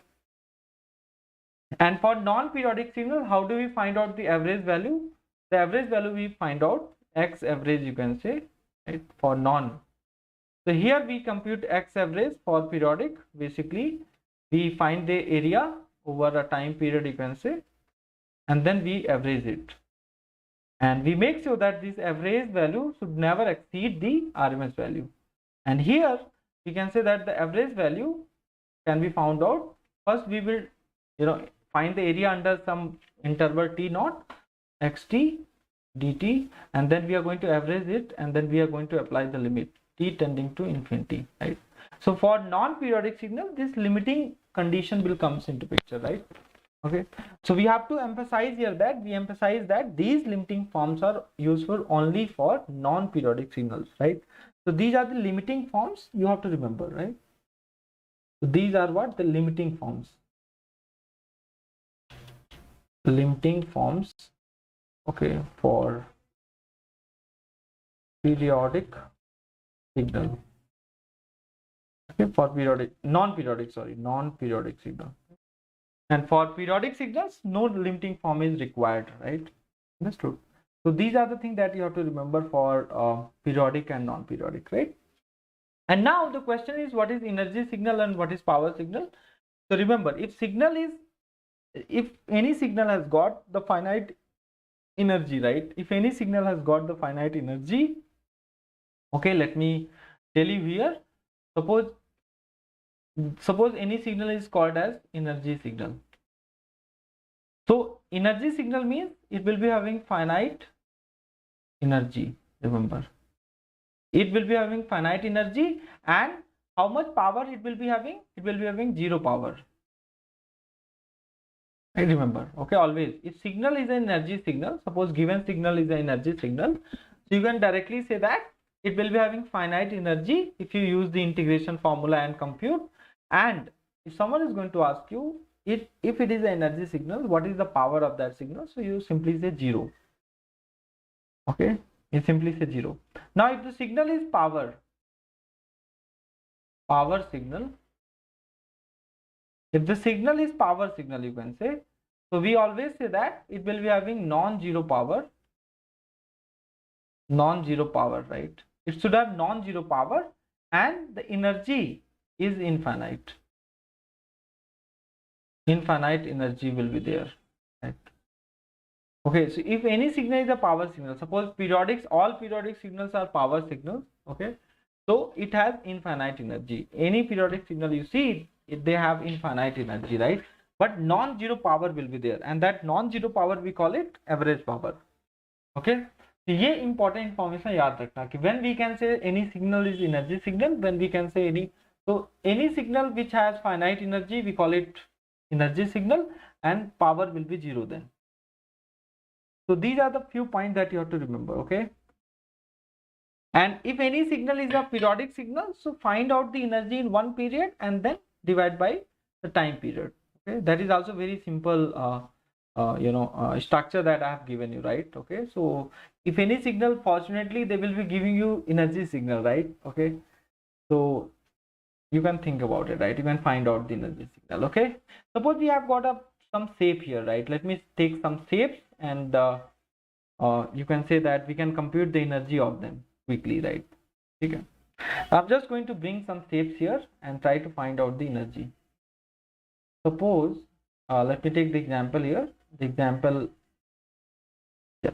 [SPEAKER 1] And for non-periodic signal, how do we find out the average value? The average value we find out x average, you can say, right, for non. So here we compute x average for periodic. Basically, we find the area over a time period, you can say, and then we average it. And we make sure that this average value should never exceed the RMS value. And here we can say that the average value can be found out. First we will find the area under some interval t naught xt dt, and then we are going to average it, and then we are going to apply the limit t tending to infinity, right? So for non-periodic signal, this limiting condition will comes into picture, right? Okay, so we have to emphasize here that these limiting forms are useful only for non-periodic signals, right? So these are the limiting forms you have to remember, right? So these are what the limiting forms. Limiting forms, okay, for periodic signal. Okay, for non-periodic signal. And for periodic signals, no limiting form is required, right? Understood. So these are the things that you have to remember for periodic and non-periodic, right? And now the question is, what is energy signal and what is power signal? So remember, if any signal has got the finite energy, right? If any signal has got the finite energy, okay, let me tell you here. Suppose any signal is called as energy signal. So energy signal means it will be having finite energy, remember. It will be having finite energy, and how much power it will be having? It will be having zero power. I remember, okay, always if signal is an energy signal, suppose given signal is an energy signal, so you can directly say that it will be having finite energy if you use the integration formula and compute. And if someone is going to ask you if it is an energy signal, what is the power of that signal, so you simply say 0. Okay, you simply say 0. Now if the signal is power signal, if the signal is power signal, you can say, so we always say that it will be having non-zero power, right? It should have non-zero power, and the energy is infinite. Infinite energy will be there, right? Okay, so if any signal is a power signal, suppose all periodic signals are power signals, okay, so it has infinite energy. Any periodic signal you see, they have infinite energy, right? But non-zero power will be there, and that non-zero power we call it average power. Okay, तो ये important information याद रखना कि when we can say any signal is energy signal, when we can say any signal which has finite energy, we call it energy signal, and power will be 0 then. So these are the few points that you have to remember. Okay, and if any signal is a periodic signal, so find out the energy in one period and then divide by the time period. Okay, that is also very simple structure that I have given you, right? Okay, so if any signal, fortunately they will be giving you energy signal, right? Okay, so you can think about it, right? You can find out the energy signal. Okay, suppose we have got some shape here, right? Let me take some shapes, and you can say that we can compute the energy of them quickly, right? Okay, I'm just going to bring some shapes here and try to find out the energy. Suppose let me take the example here. The example, yes.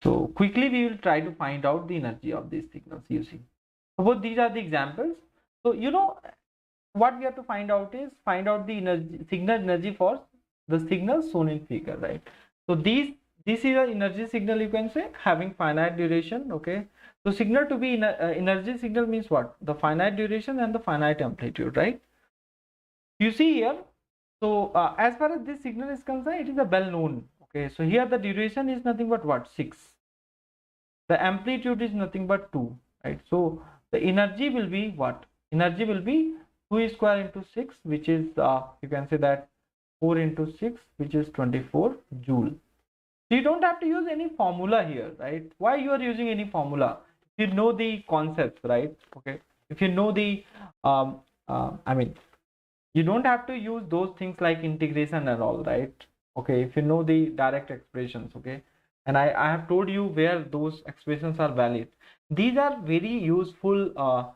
[SPEAKER 1] So quickly we will try to find out the energy of these signals. You see, suppose these are the examples. So you know what we have to find out is the energy, signal energy for the signals shown in figure, right? So this is an energy signal, you can say, having finite duration. Okay, so signal to be energy signal means what? The finite duration and the finite amplitude, right? You see here. So as far as this signal is concerned, it is a well known. Okay, so here the duration is nothing but what? 6. The amplitude is nothing but 2, right? So the energy will be what? Energy will be 2 square into 6, which is you can say that 4 into 6, which is 24 joule. So you don't have to use any formula here, right? Why you are using any formula? If you know the concepts, right? Okay, if you know the you don't have to use those things like integration and all, right? Okay, if you know the direct expressions, okay, and I have told you where those expressions are valid. These are very useful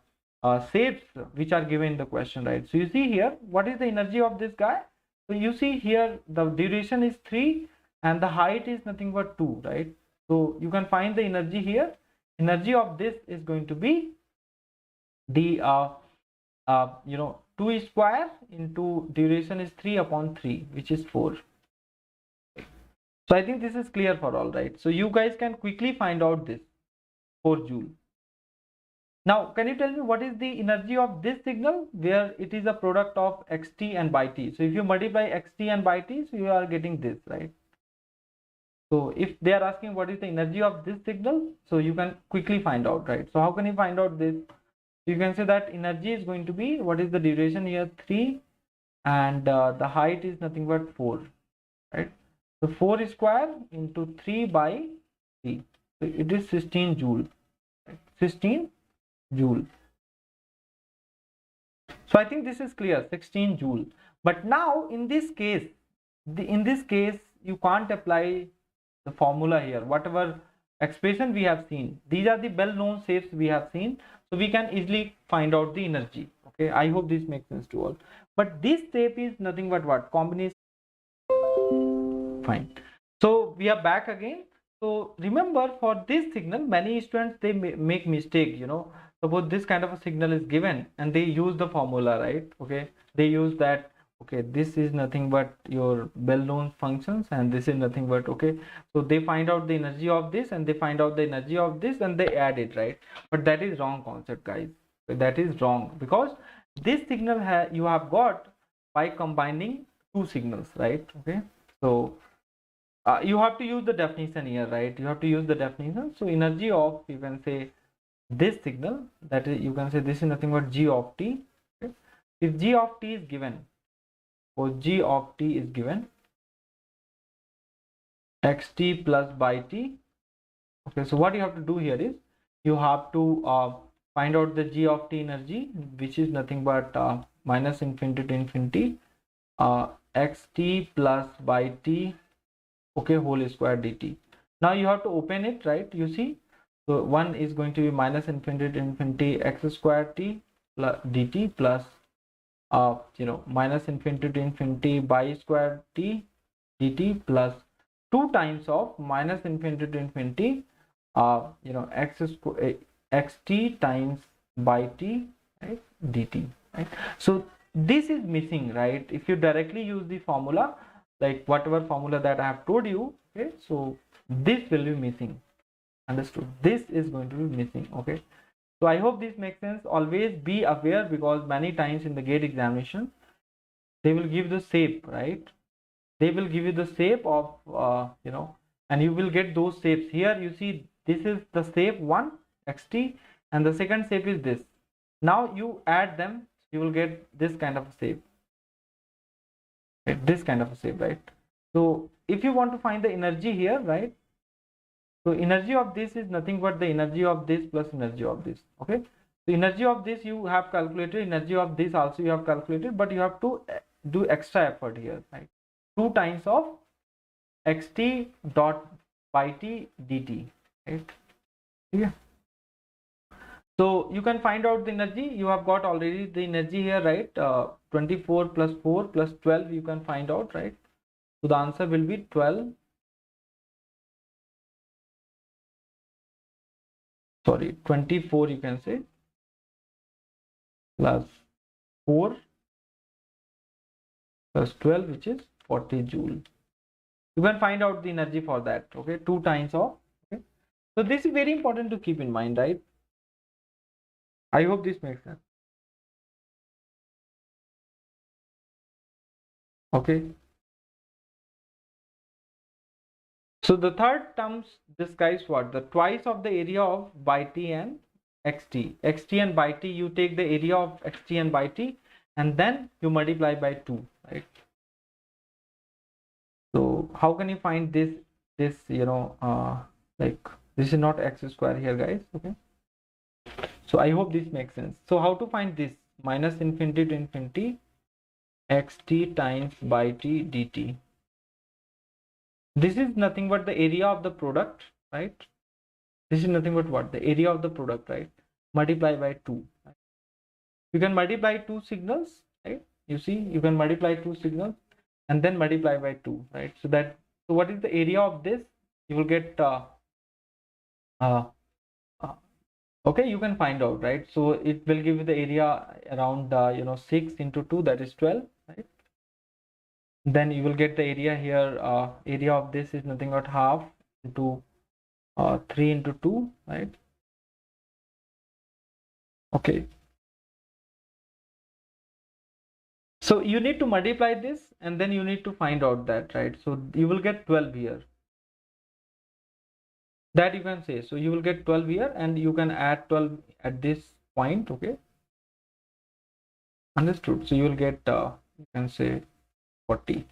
[SPEAKER 1] shapes which are given in the question, right? So you see here, what is the energy of this guy? So you see here the duration is 3 and the height is nothing but 2, right? So you can find the energy here. Energy of this is going to be the 2 square into duration is 3 upon 3, which is 4. So I think this is clear for all, right? So you guys can quickly find out this 4 joule. Now can you tell me what is the energy of this signal, where it is a product of xt and by t? So if you multiply xt and by t, so you are getting this, right? So if they are asking what is the energy of this signal, so you can quickly find out, right? So how can you find out this? You can say that energy is going to be, what is the duration here? 3, and the height is nothing but 4, right? So 4 square into 3 by 3, so it is 16 joule, right? 16 joule. So I think this is clear, 16 joule. But now in this case, you can't apply the formula here. Whatever expression we have seen, these are the well-known shapes we have seen, so we can easily find out the energy. Okay, I hope this makes sense to all. But this shape is nothing but what? Combination. Fine. So we are back again. So remember, for this signal, many students they make mistake. Suppose this kind of a signal is given and they use the formula, right? Okay, they use that. okay, this is nothing but your well-known functions, and this is nothing but, okay, so they find out the energy of this and they find out the energy of this and they add it, right? But that is wrong concept, guys. That is wrong, because this signal you have got by combining two signals, right? Okay, so you have to use the definition here, right? You have to use the definition. So energy of, you can say, this signal, that is, you can say this is nothing but g of t. Okay? If g of t is given, or g of t is given xt plus by t. Okay, so what you have to do here is you have to find out the g of t energy, which is nothing but minus infinity to infinity xt plus by t, okay, whole square dt. Now you have to open it, right? You see, so one is going to be minus infinity to infinity x square t plus dt plus minus infinity to infinity by square t dt plus 2 times of minus infinity to infinity xt times by t, right, dt, right? So this is missing, right? If you directly use the formula, like whatever formula that I have told you, okay, so this will be missing. Understood? This is going to be missing. Okay, so I hope this makes sense. Always be aware, because many times in the gate examination they will give the shape, right? They will give you the shape of and you will get those shapes. Here you see, this is the shape 1 xt, and the second shape is this. Now you add them, you will get this kind of a shape, right? This kind of a shape, right? So if you want to find the energy here, right, so energy of this is nothing but the energy of this plus energy of this. Okay, the energy of this you have calculated, energy of this also you have calculated, but you have to do extra effort here, right? 2 times of xt dot by t dt, right? Yeah, so you can find out the energy. You have got already the energy here, right? 24 plus 4 plus 12 you can find out, right? So the answer will be 12, sorry, 24 you can say, plus 4 plus 12, which is 40 joule. You can find out the energy for that. Okay, 2 times of, okay, so this is very important to keep in mind, right? I hope this makes sense. Okay, so the third terms describes what? The twice of the area of by t and xt. Xt and by t, you take the area of xt and by t and then you multiply by 2, right? So how can you find this like, this is not x square here, guys. Okay, so I hope this makes sense. So how to find this? Minus infinity to infinity xt times by t dt. This is nothing but the area of the product, right? This is nothing but what? The area of the product, right? Multiply by 2. You can multiply two signals, right? You see, you can multiply two signals and then multiply by 2, right? So what is the area of this? You will get uh, okay, you can find out, right? So it will give you the area around 6 into 2, that is 12, right? Then you will get the area here. Area of this is nothing but half into 3 into 2, right? Okay, so you need to multiply this and then you need to find out that, right? So you will get 12 here, that you can say. So you will get 12 here and you can add 12 at this point. Okay, understood? So you will get you can say 40.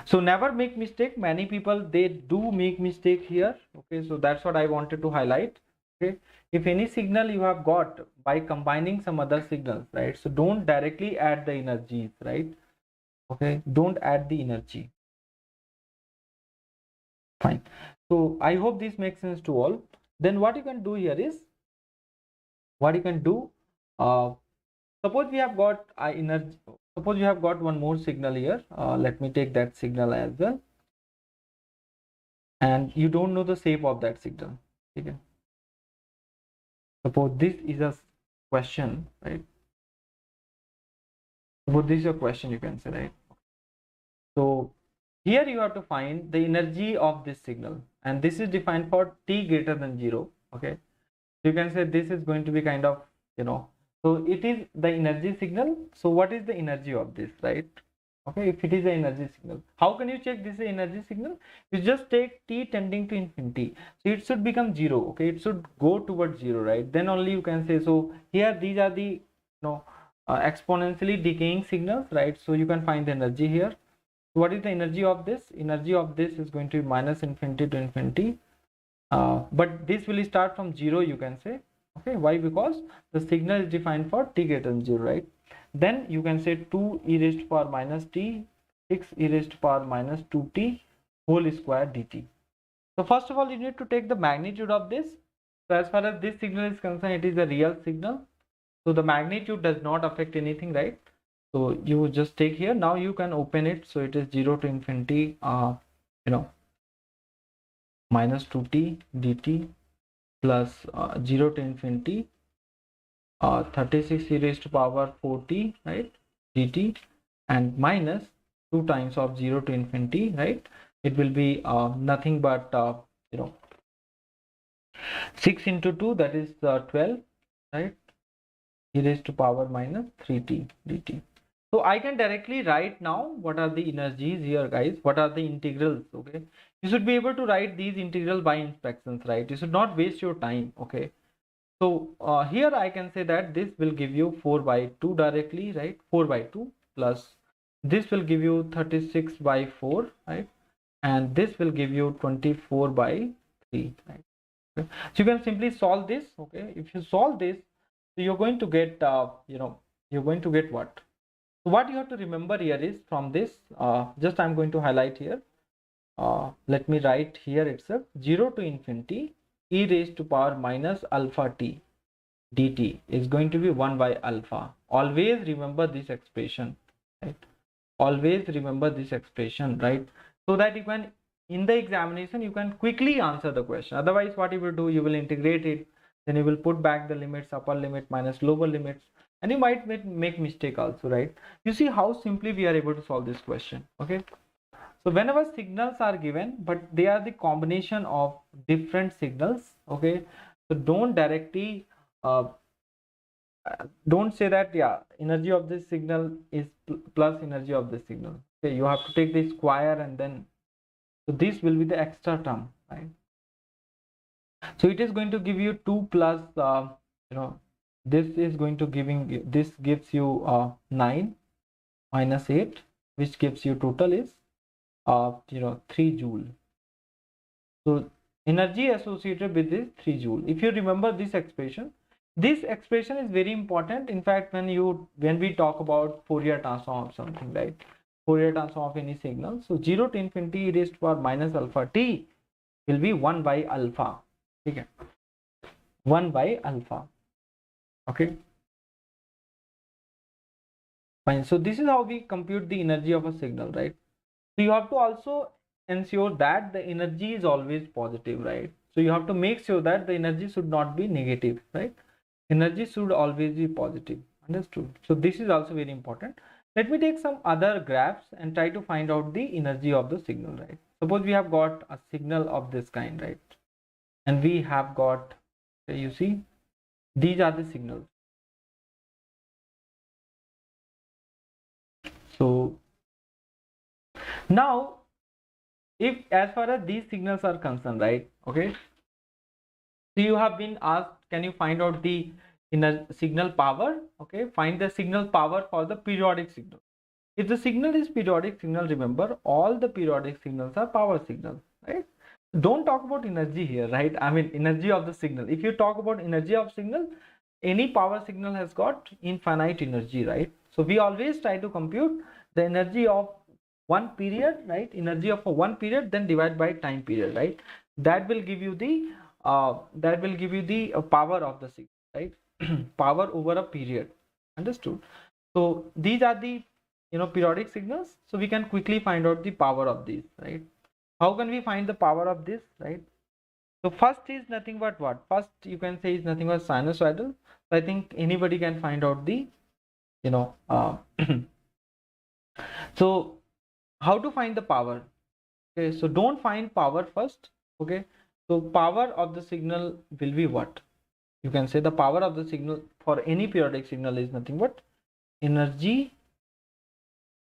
[SPEAKER 1] So never make mistake. Many people, they do make mistake here. Okay, so that's what I wanted to highlight. Okay, if any signal you have got by combining some other signals, right, so don't directly add the energies, right? Okay, don't add the energy. Fine. So I hope this makes sense to all. Then what you can do here is, what you can do, suppose we have got energy, suppose you have got one more signal here. Let me take that signal as well, and you don't know the shape of that signal. Okay, suppose this is a question, right? Suppose this is your question, you can say, right? So here you have to find the energy of this signal, and this is defined for t greater than 0. Okay, you can say this is going to be kind of, you know, so it is the energy signal. So what is the energy of this, right? Okay, if it is an energy signal, how can you check this is an energy signal? You just take t tending to infinity, so it should become 0. Okay, it should go towards 0, right? Then only you can say. So here these are the, you know, exponentially decaying signals, right? So you can find the energy here. What is the energy of this? Energy of this is going to be minus infinity to infinity, but this will start from 0, you can say. Okay, why? Because the signal is defined for t greater than 0, right? Then you can say 2 e raised to power minus t, 6 e raised to power minus 2t whole square dt. So first of all, you need to take the magnitude of this. So as far as this signal is concerned, it is a real signal, so the magnitude does not affect anything, right? So you just take here. Now you can open it. So it is 0 to infinity, you know, minus 2t dt plus 0 to infinity 36 e raised to power 4t, right, dt, and minus 2 times of 0 to infinity, right? It will be nothing but, you know, 6 into 2, that is 12, right, e raised to power minus 3t dt. So I can directly write now what are the energies here, guys. What are the integrals? Okay, you should be able to write these integrals by inspections, right? You should not waste your time. Okay, so here I can say that this will give you 4 by 2 directly, right? 4 by 2 plus this will give you 36 by 4, right? And this will give you 24 by 3, right? Okay. So you can simply solve this. Okay, if you solve this, so you're going to get, you know, you're going to get what? So what you have to remember here is from this, just I'm going to highlight here. Let me write here itself. 0 to infinity e raised to power minus alpha t dt is going to be 1 by alpha. Always remember this expression, right? Always remember this expression, right? So that you can, in the examination, you can quickly answer the question. Otherwise, what you will do, you will integrate it, then you will put back the limits, upper limit minus lower limits, and you might make mistake also, right? You see how simply we are able to solve this question. Okay, so whenever signals are given, but they are the combination of different signals. Okay, so uh, don't say that, yeah, energy of this signal is plus energy of this signal. Okay, you have to take the square, and then, so this will be the extra term, right? So it is going to give you 2 plus, you know, this is going to giving, this gives you 9 minus 8, which gives you total is, you know, 3 joule. So energy associated with this 3 joule. If you remember this expression is very important. In fact, when we talk about Fourier transform of something, right? Fourier transform of any signal. So 0 to infinity e raised to power minus alpha t will be 1 by alpha. Okay, 1 by alpha. Okay, fine. So this is how we compute the energy of a signal, right? So you have to also ensure that the energy is always positive, right? So you have to make sure that the energy should not be negative, right? Energy should always be positive. Understood? So this is also very important. Let me take some other graphs and try to find out the energy of the signal, right? Suppose we have got a signal of this kind, right? And we have got, you see, these are the signals. So now, if as far as these signals are concerned, right? Okay, so you have been asked, can you find out the inner signal power? Okay, find the signal power for the periodic signal. If the signal is periodic signal, remember all the periodic signals are power signals, right? Don't talk about energy here, right? I mean energy of the signal. If you talk about energy of signal, any power signal has got infinite energy, right? So we always try to compute the energy of one period, right? Energy of a one period, then divide by time period, right? That will give you the power of the signal, right? Power over a period. Understood? So these are the, you know, periodic signals. So we can quickly find out the power of these, right? How can we find the power of this, right? So first is nothing but what? First you can say is nothing but sinusoidal. So I think anybody can find out the you know so how to find the power? Okay, so don't find power first. Okay, so power of the signal will be what? You can say the power of the signal for any periodic signal is nothing but energy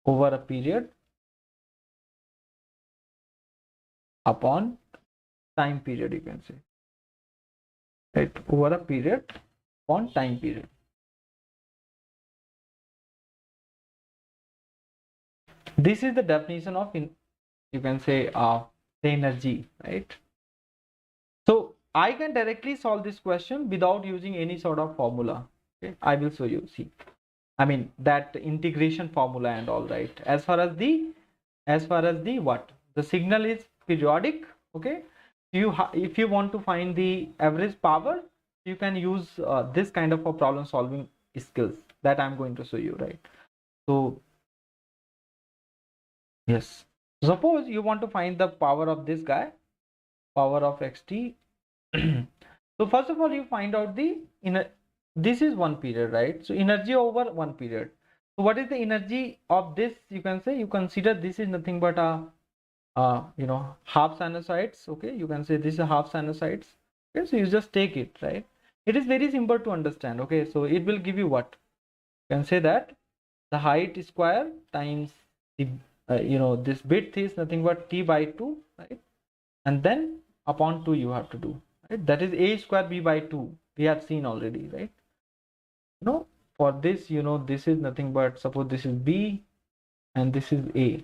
[SPEAKER 1] over a period upon time period, you can say, right? Over a period upon time period. This is the definition of you can say the energy, right? So I can directly solve this question without using any sort of formula. Okay, I will show you. See, I mean that integration formula and all, right? As far as the what, the signal is periodic. Okay, if you want to find the average power, you can use this kind of a problem solving skills that I'm going to show you, right? So yes, suppose you want to find the power of this guy, power of xt. So first of all, you find out the inner, this is one period, right? So energy over one period. So what is the energy of this? You can say, you consider this is nothing but a half sinusoids. Okay, you can say this is a half sinusoids. Okay, so you just take it, right? It is very simple to understand. Okay, so it will give you what? You can say that the height square times the this width is nothing but t by 2, right? And then upon 2 you have to do, right? That is a square b by 2. We have seen already, right? For this, this is nothing but, suppose this is b and this is a.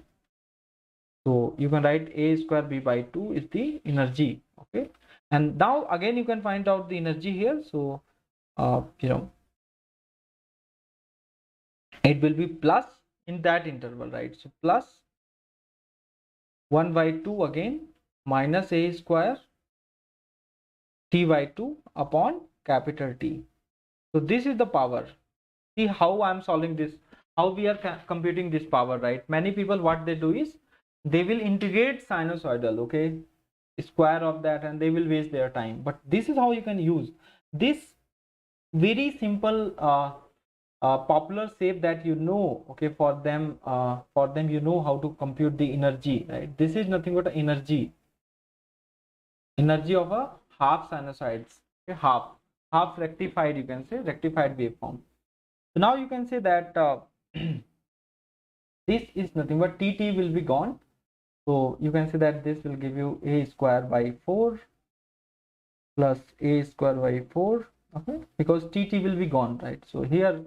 [SPEAKER 1] So you can write a square b by 2 is the energy. Okay, and now again you can find out the energy here. So it will be plus in that interval, right? So plus 1 by 2 again minus a square t by 2 upon capital T. So this is the power. See how I'm solving this, how we are computing this power, right? Many people, what they do is they will integrate sinusoidal, okay, square of that, and they will waste their time. But this is how you can use this very simple popular shape that okay, for them how to compute the energy, right? This is nothing but energy of a half sinusoids, okay, half rectified, you can say rectified waveform. So now you can say that this is nothing but tt will be gone. So you can say that this will give you a square by 4 plus a square by 4, okay, because tt will be gone, right? So here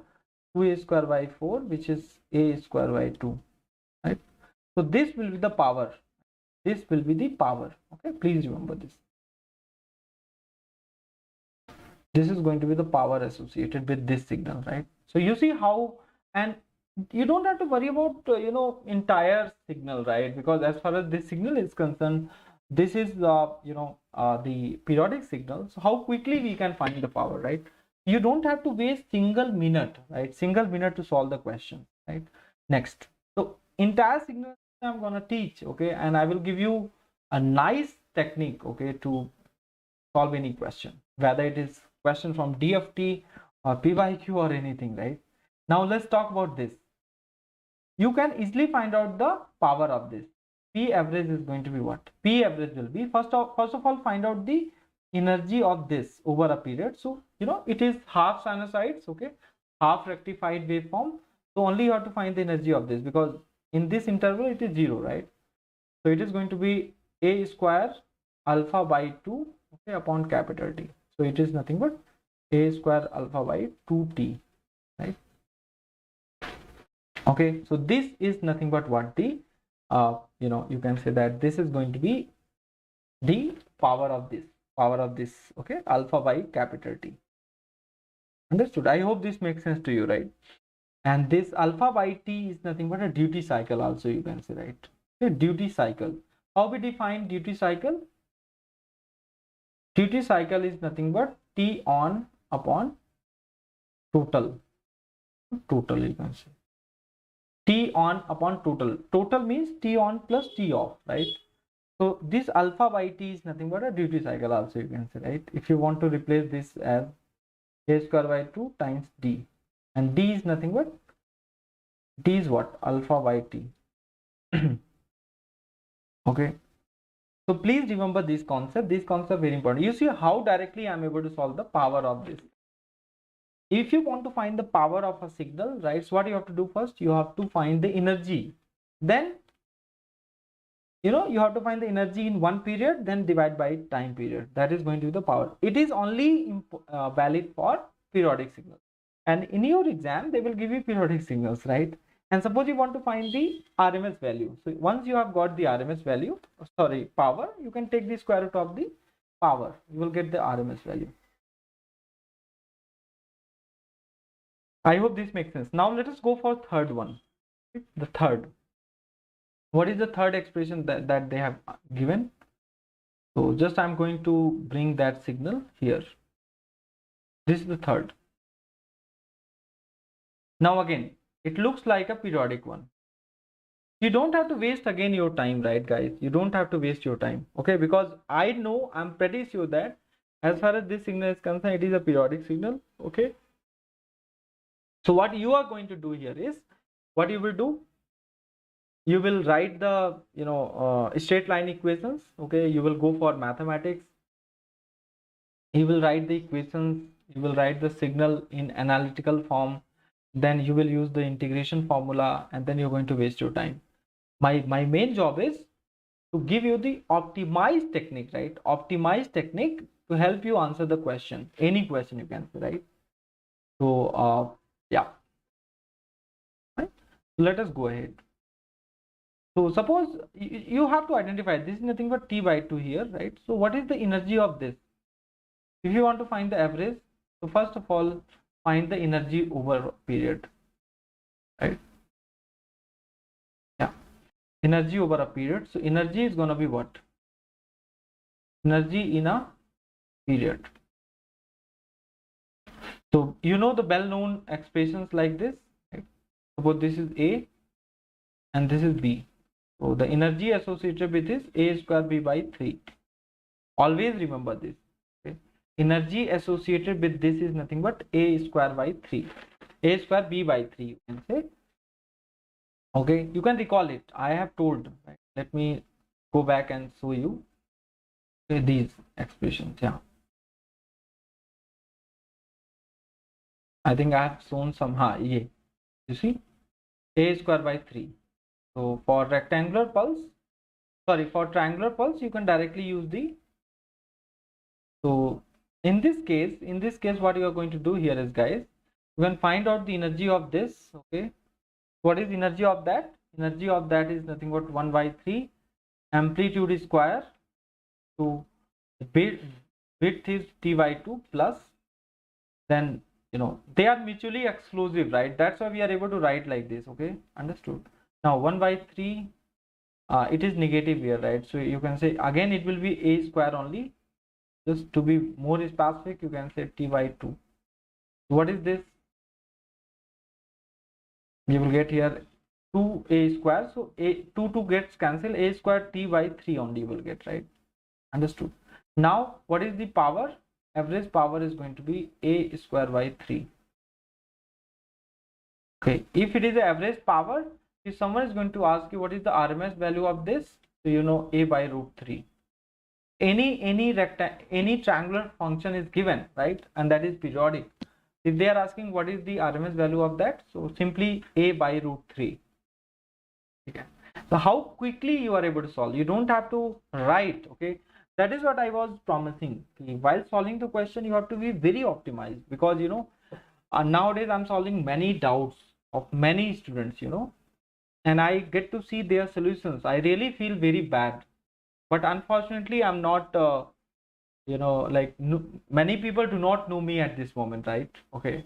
[SPEAKER 1] 2a square by 4, which is a square by 2, right? So this will be the power. This will be the power. Okay, please remember this. This is going to be the power associated with this signal, right? So you see how, and you don't have to worry about entire signal, right? Because as far as this signal is concerned, this is the periodic signal. So how quickly we can find the power, right? You don't have to waste single minute, right? Single minute to solve the question, right? Next, so entire signal I'm gonna teach, okay, and I will give you a nice technique, okay, to solve any question, whether it is question from DFT or PYQ or anything, right? Now let's talk about this. You can easily find out the power of this. P average is going to be what? P average will be, first of all, find out the energy of this over a period. So it is half sinusoids, okay, half rectified waveform. So only you have to find the energy of this, because in this interval it is 0, right? So it is going to be a square alpha by 2, okay, upon capital T. So it is nothing but a square alpha by 2t, right? Okay, so this is nothing but what the you can say that this is going to be the power of this, okay, alpha by capital T. Understood? I hope this makes sense to you, right? And this alpha by T is nothing but a duty cycle also, you can say, right? Okay, duty cycle. How we define duty cycle? Duty cycle is nothing but T on upon total, you can say. T on upon total. Total means T on plus T off, right? So this alpha by T is nothing but a duty cycle also, you can say, right? If you want to replace this as a square by 2 times D, and D is nothing but T is what? Alpha by T. Okay. So please remember this concept. This concept very important. You see how directly I am able to solve the power of this. If you want to find the power of a signal, right? So what you have to do first? You have to find the energy. Then, you have to find the energy in one period, then divide by time period. That is going to be the power. It is only valid for periodic signals. And in your exam, they will give you periodic signals, right? And suppose you want to find the RMS value. So once you have got the RMS value, sorry, power, you can take the square root of the power. You will get the RMS value. I hope this makes sense. Now let us go for third one. The third. What is the third expression that they have given? So just I'm going to bring that signal here. This is the third. Now again, it looks like a periodic one. You don't have to waste again your time, right, guys? You don't have to waste your time, okay? Because I know, I'm pretty sure that as far as this signal is concerned, it is a periodic signal, okay? So what you are going to do here is, what you will do, you will write the straight line equations, okay? You will go for mathematics. You will write the equations, you will write the signal in analytical form, then you will use the integration formula, and then you're going to waste your time. My main job is to give you the optimized technique, right? Optimized technique to help you answer the question, any question you can say, right? So yeah, right? So let us go ahead. So suppose you have to identify, this is nothing but T by 2 here, right? So what is the energy of this? If you want to find the average, so first of all, find the energy over a period, right? Yeah, energy over a period. So energy is going to be what? Energy in a period. So you know the well-known expressions like this, right? Suppose this is A and this is B. So the energy associated with this A square B by 3. Always remember this. Okay? Energy associated with this is nothing but A square by 3. A square B by 3, you can say. Okay, you can recall it. I have told, right? Let me go back and show you these expressions. Yeah, I think I have shown some. Yeah, you see, A square by 3. So for rectangular pulse, sorry, for triangular pulse, you can directly use the. So in this case, what you are going to do here is, guys, you can find out the energy of this. Okay, what is energy of that? Energy of that is nothing but 1 by 3 amplitude is square to width is T by 2 plus, then they are mutually exclusive, right? That's why we are able to write like this. Okay, understood. Now 1 by 3, it is negative here, right? So you can say again it will be A square only. Just to be more specific, you can say T by 2. What is this? You will get here 2A square. So A 2 gets cancelled. A square T by 3 only you will get, right? Understood. Now what is the power? Average power is going to be A square by 3. Okay, if it is the average power, if someone is going to ask you what is the RMS value of this, so you know A by root 3. Any triangular function is given, right? And that is periodic. If they are asking what is the RMS value of that, so simply A by root 3. Okay. So how quickly you are able to solve? You don't have to write. Okay, that is what I was promising. While solving the question, you have to be very optimized, because nowadays I'm solving many doubts of many students, and I get to see their solutions. I really feel very bad, but unfortunately I'm not many people do not know me at this moment, right? Okay,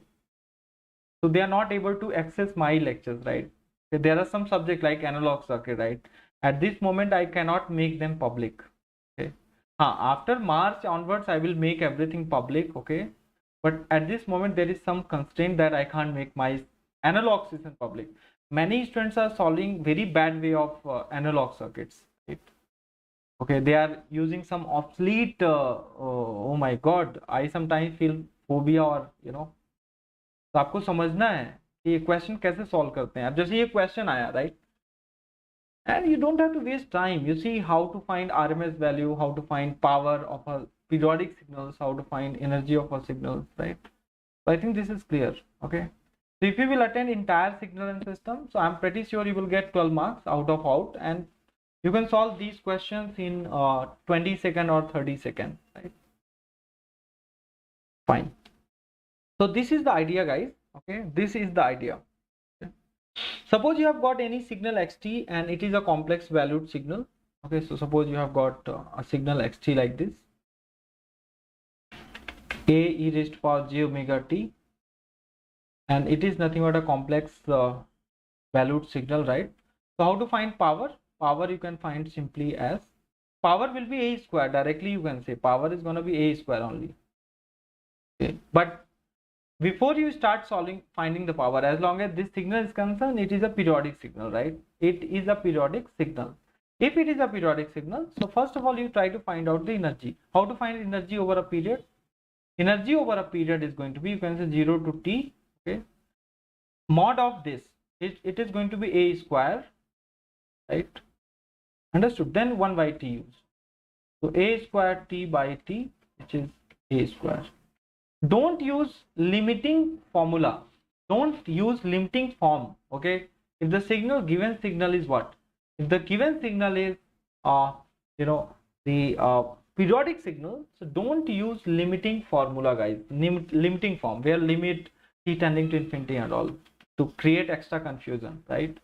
[SPEAKER 1] so they are not able to access my lectures, right? There are some subject like analog circuit, right? At this moment I cannot make them public. Okay, after March onwards I will make everything public. Okay, but at this moment there is some constraint that I can't make my analog session public. Many students are solving very bad way of analog circuits, right? Okay, they are using some obsolete oh my god, I sometimes feel phobia, or तो आपको समझना है कि ये question कैसे solve करते हैं. अब जैसे ये क्वेश्चन आया, right, and you don't have to waste time. You see how to find RMS value, how to find power of a periodic signals, how to find energy of a signal, right? So I think this is clear. Okay, so if you will attend entire signal and system, so I'm pretty sure you will get 12 marks out of out, and you can solve these questions in 20 second or 30 second, right? Fine. So this is the idea, guys. Okay, this is the idea. Suppose you have got any signal xt and it is a complex valued signal. Okay, so suppose you have got a signal xt like this, a e raised to power j omega t, and it is nothing but a complex valued signal, right? So how to find power? Power you can find simply as power will be a square. Directly you can say power is going to be a square only. Okay, but before you start finding the power, as long as this signal is concerned, it is a periodic signal, right? It is a periodic signal. If it is a periodic signal, so first of all you try to find out the energy. How to find energy over a period? Energy over a period is going to be, you can say 0 to t, okay, mod of this, it is going to be a square, right? Understood? Then 1 by t use. So a square t by t, which is a square. Don't use limiting formula. Don't use limiting form. Okay. If the given signal is what? If the given signal is the periodic signal, so don't use limiting formula, guys. Limiting form where limit t tending to infinity and all to create extra confusion, right?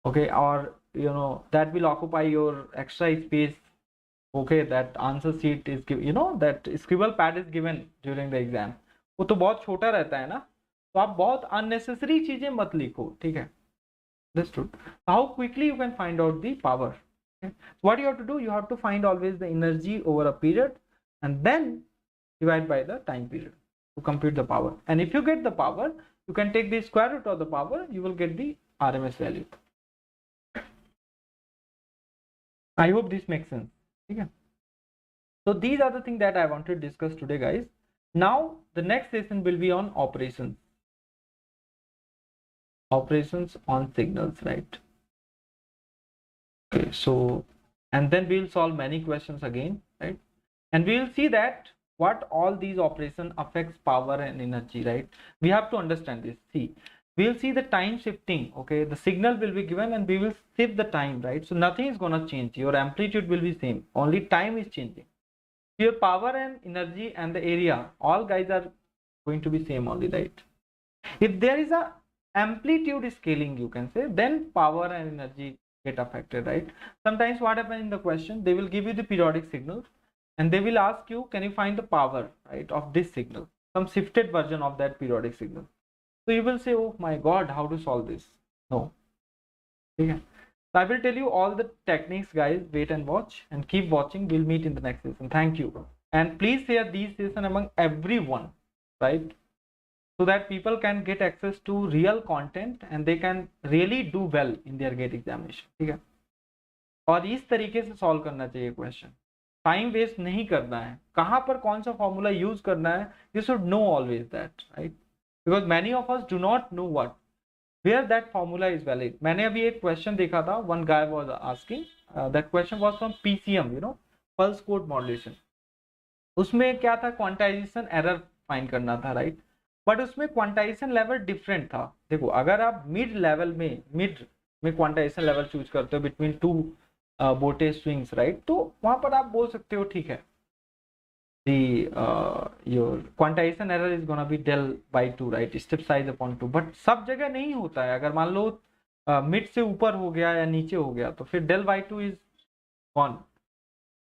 [SPEAKER 1] Okay, or that will occupy your extra space. Okay, that answer sheet is given, that scribble pad is given during the exam. वो तो बहुत छोटा रहता है ना, तो आप बहुत unnecessary चीजें मत लिखो, ठीक है? Understood? How quickly you can find out the power? Okay? What you have to do? You have to find always the energy over a period, and then divide by the time period to compute the power. And if you get the power, you can take the square root of the power. You will get the RMS value. I hope this makes sense. Okay. So these are the things that I want to discuss today, guys. Now the next session will be on operations on signals, right? Okay, so and then we will solve many questions again, right? And we will see that what all these operations affects power and energy, right? We have to understand this. See, we will see the time shifting. Okay, the signal will be given and we will shift the time, right? So nothing is going to change. Your amplitude will be same, only time is changing. Your power and energy and the area, all guys are going to be same only, right? If there is a amplitude scaling, you can say, then power and energy get affected, right? Sometimes what happens in the question, they will give you the periodic signal and they will ask you, can you find the power, right, of this signal, some shifted version of that periodic signal. So you will say, oh my god, how to solve this? No. Okay. So I will tell you all the techniques, guys. Wait and watch and keep watching. We'll meet in the next session. Thank you. And please share these sessions among everyone, right? So that people can get access to real content and they can really do well in their GATE examination. ठीक है? और इस तरीके से solve करना चाहिए question. Time waste नहीं करना है. कहाँ पर कौन सा फॉर्मूला यूज करना है, you should know always that, right? Because many of us do not know where that formula is valid. मैंने अभी एक क्वेश्चन देखा था, one guy was asking, that question was from PCM, pulse code modulation. उसमें क्या था, quantization error find करना था, राइट? बट उसमें क्वांटाइजेशन लेवल डिफरेंट था. देखो, अगर आप मिड में क्वांटाइजेशन लेवल चूज करते हो बिटवीन टू बोटे स्विंग्स, राइट, तो वहां पर आप बोल सकते हो ठीक है, your quantization error is gonna be del by 2, right, step size upon 2. But सब जगह नहीं होता है. अगर मान लो मिड से ऊपर हो गया या नीचे हो गया तो फिर del by 2 इज गॉन.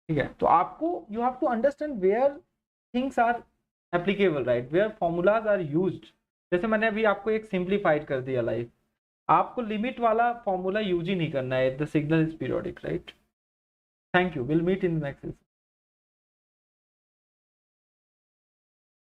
[SPEAKER 1] ठीक है, तो आपको you have to understand where things are applicable, right, where formulas are used. जैसे मैंने अभी आपको एक सिंप्लीफाइड कर दिया लाइफ. आपको लिमिट वाला फॉर्मूला यूज ही नहीं करना है. The signal is periodic, right? Thank you. Will meet in the next session.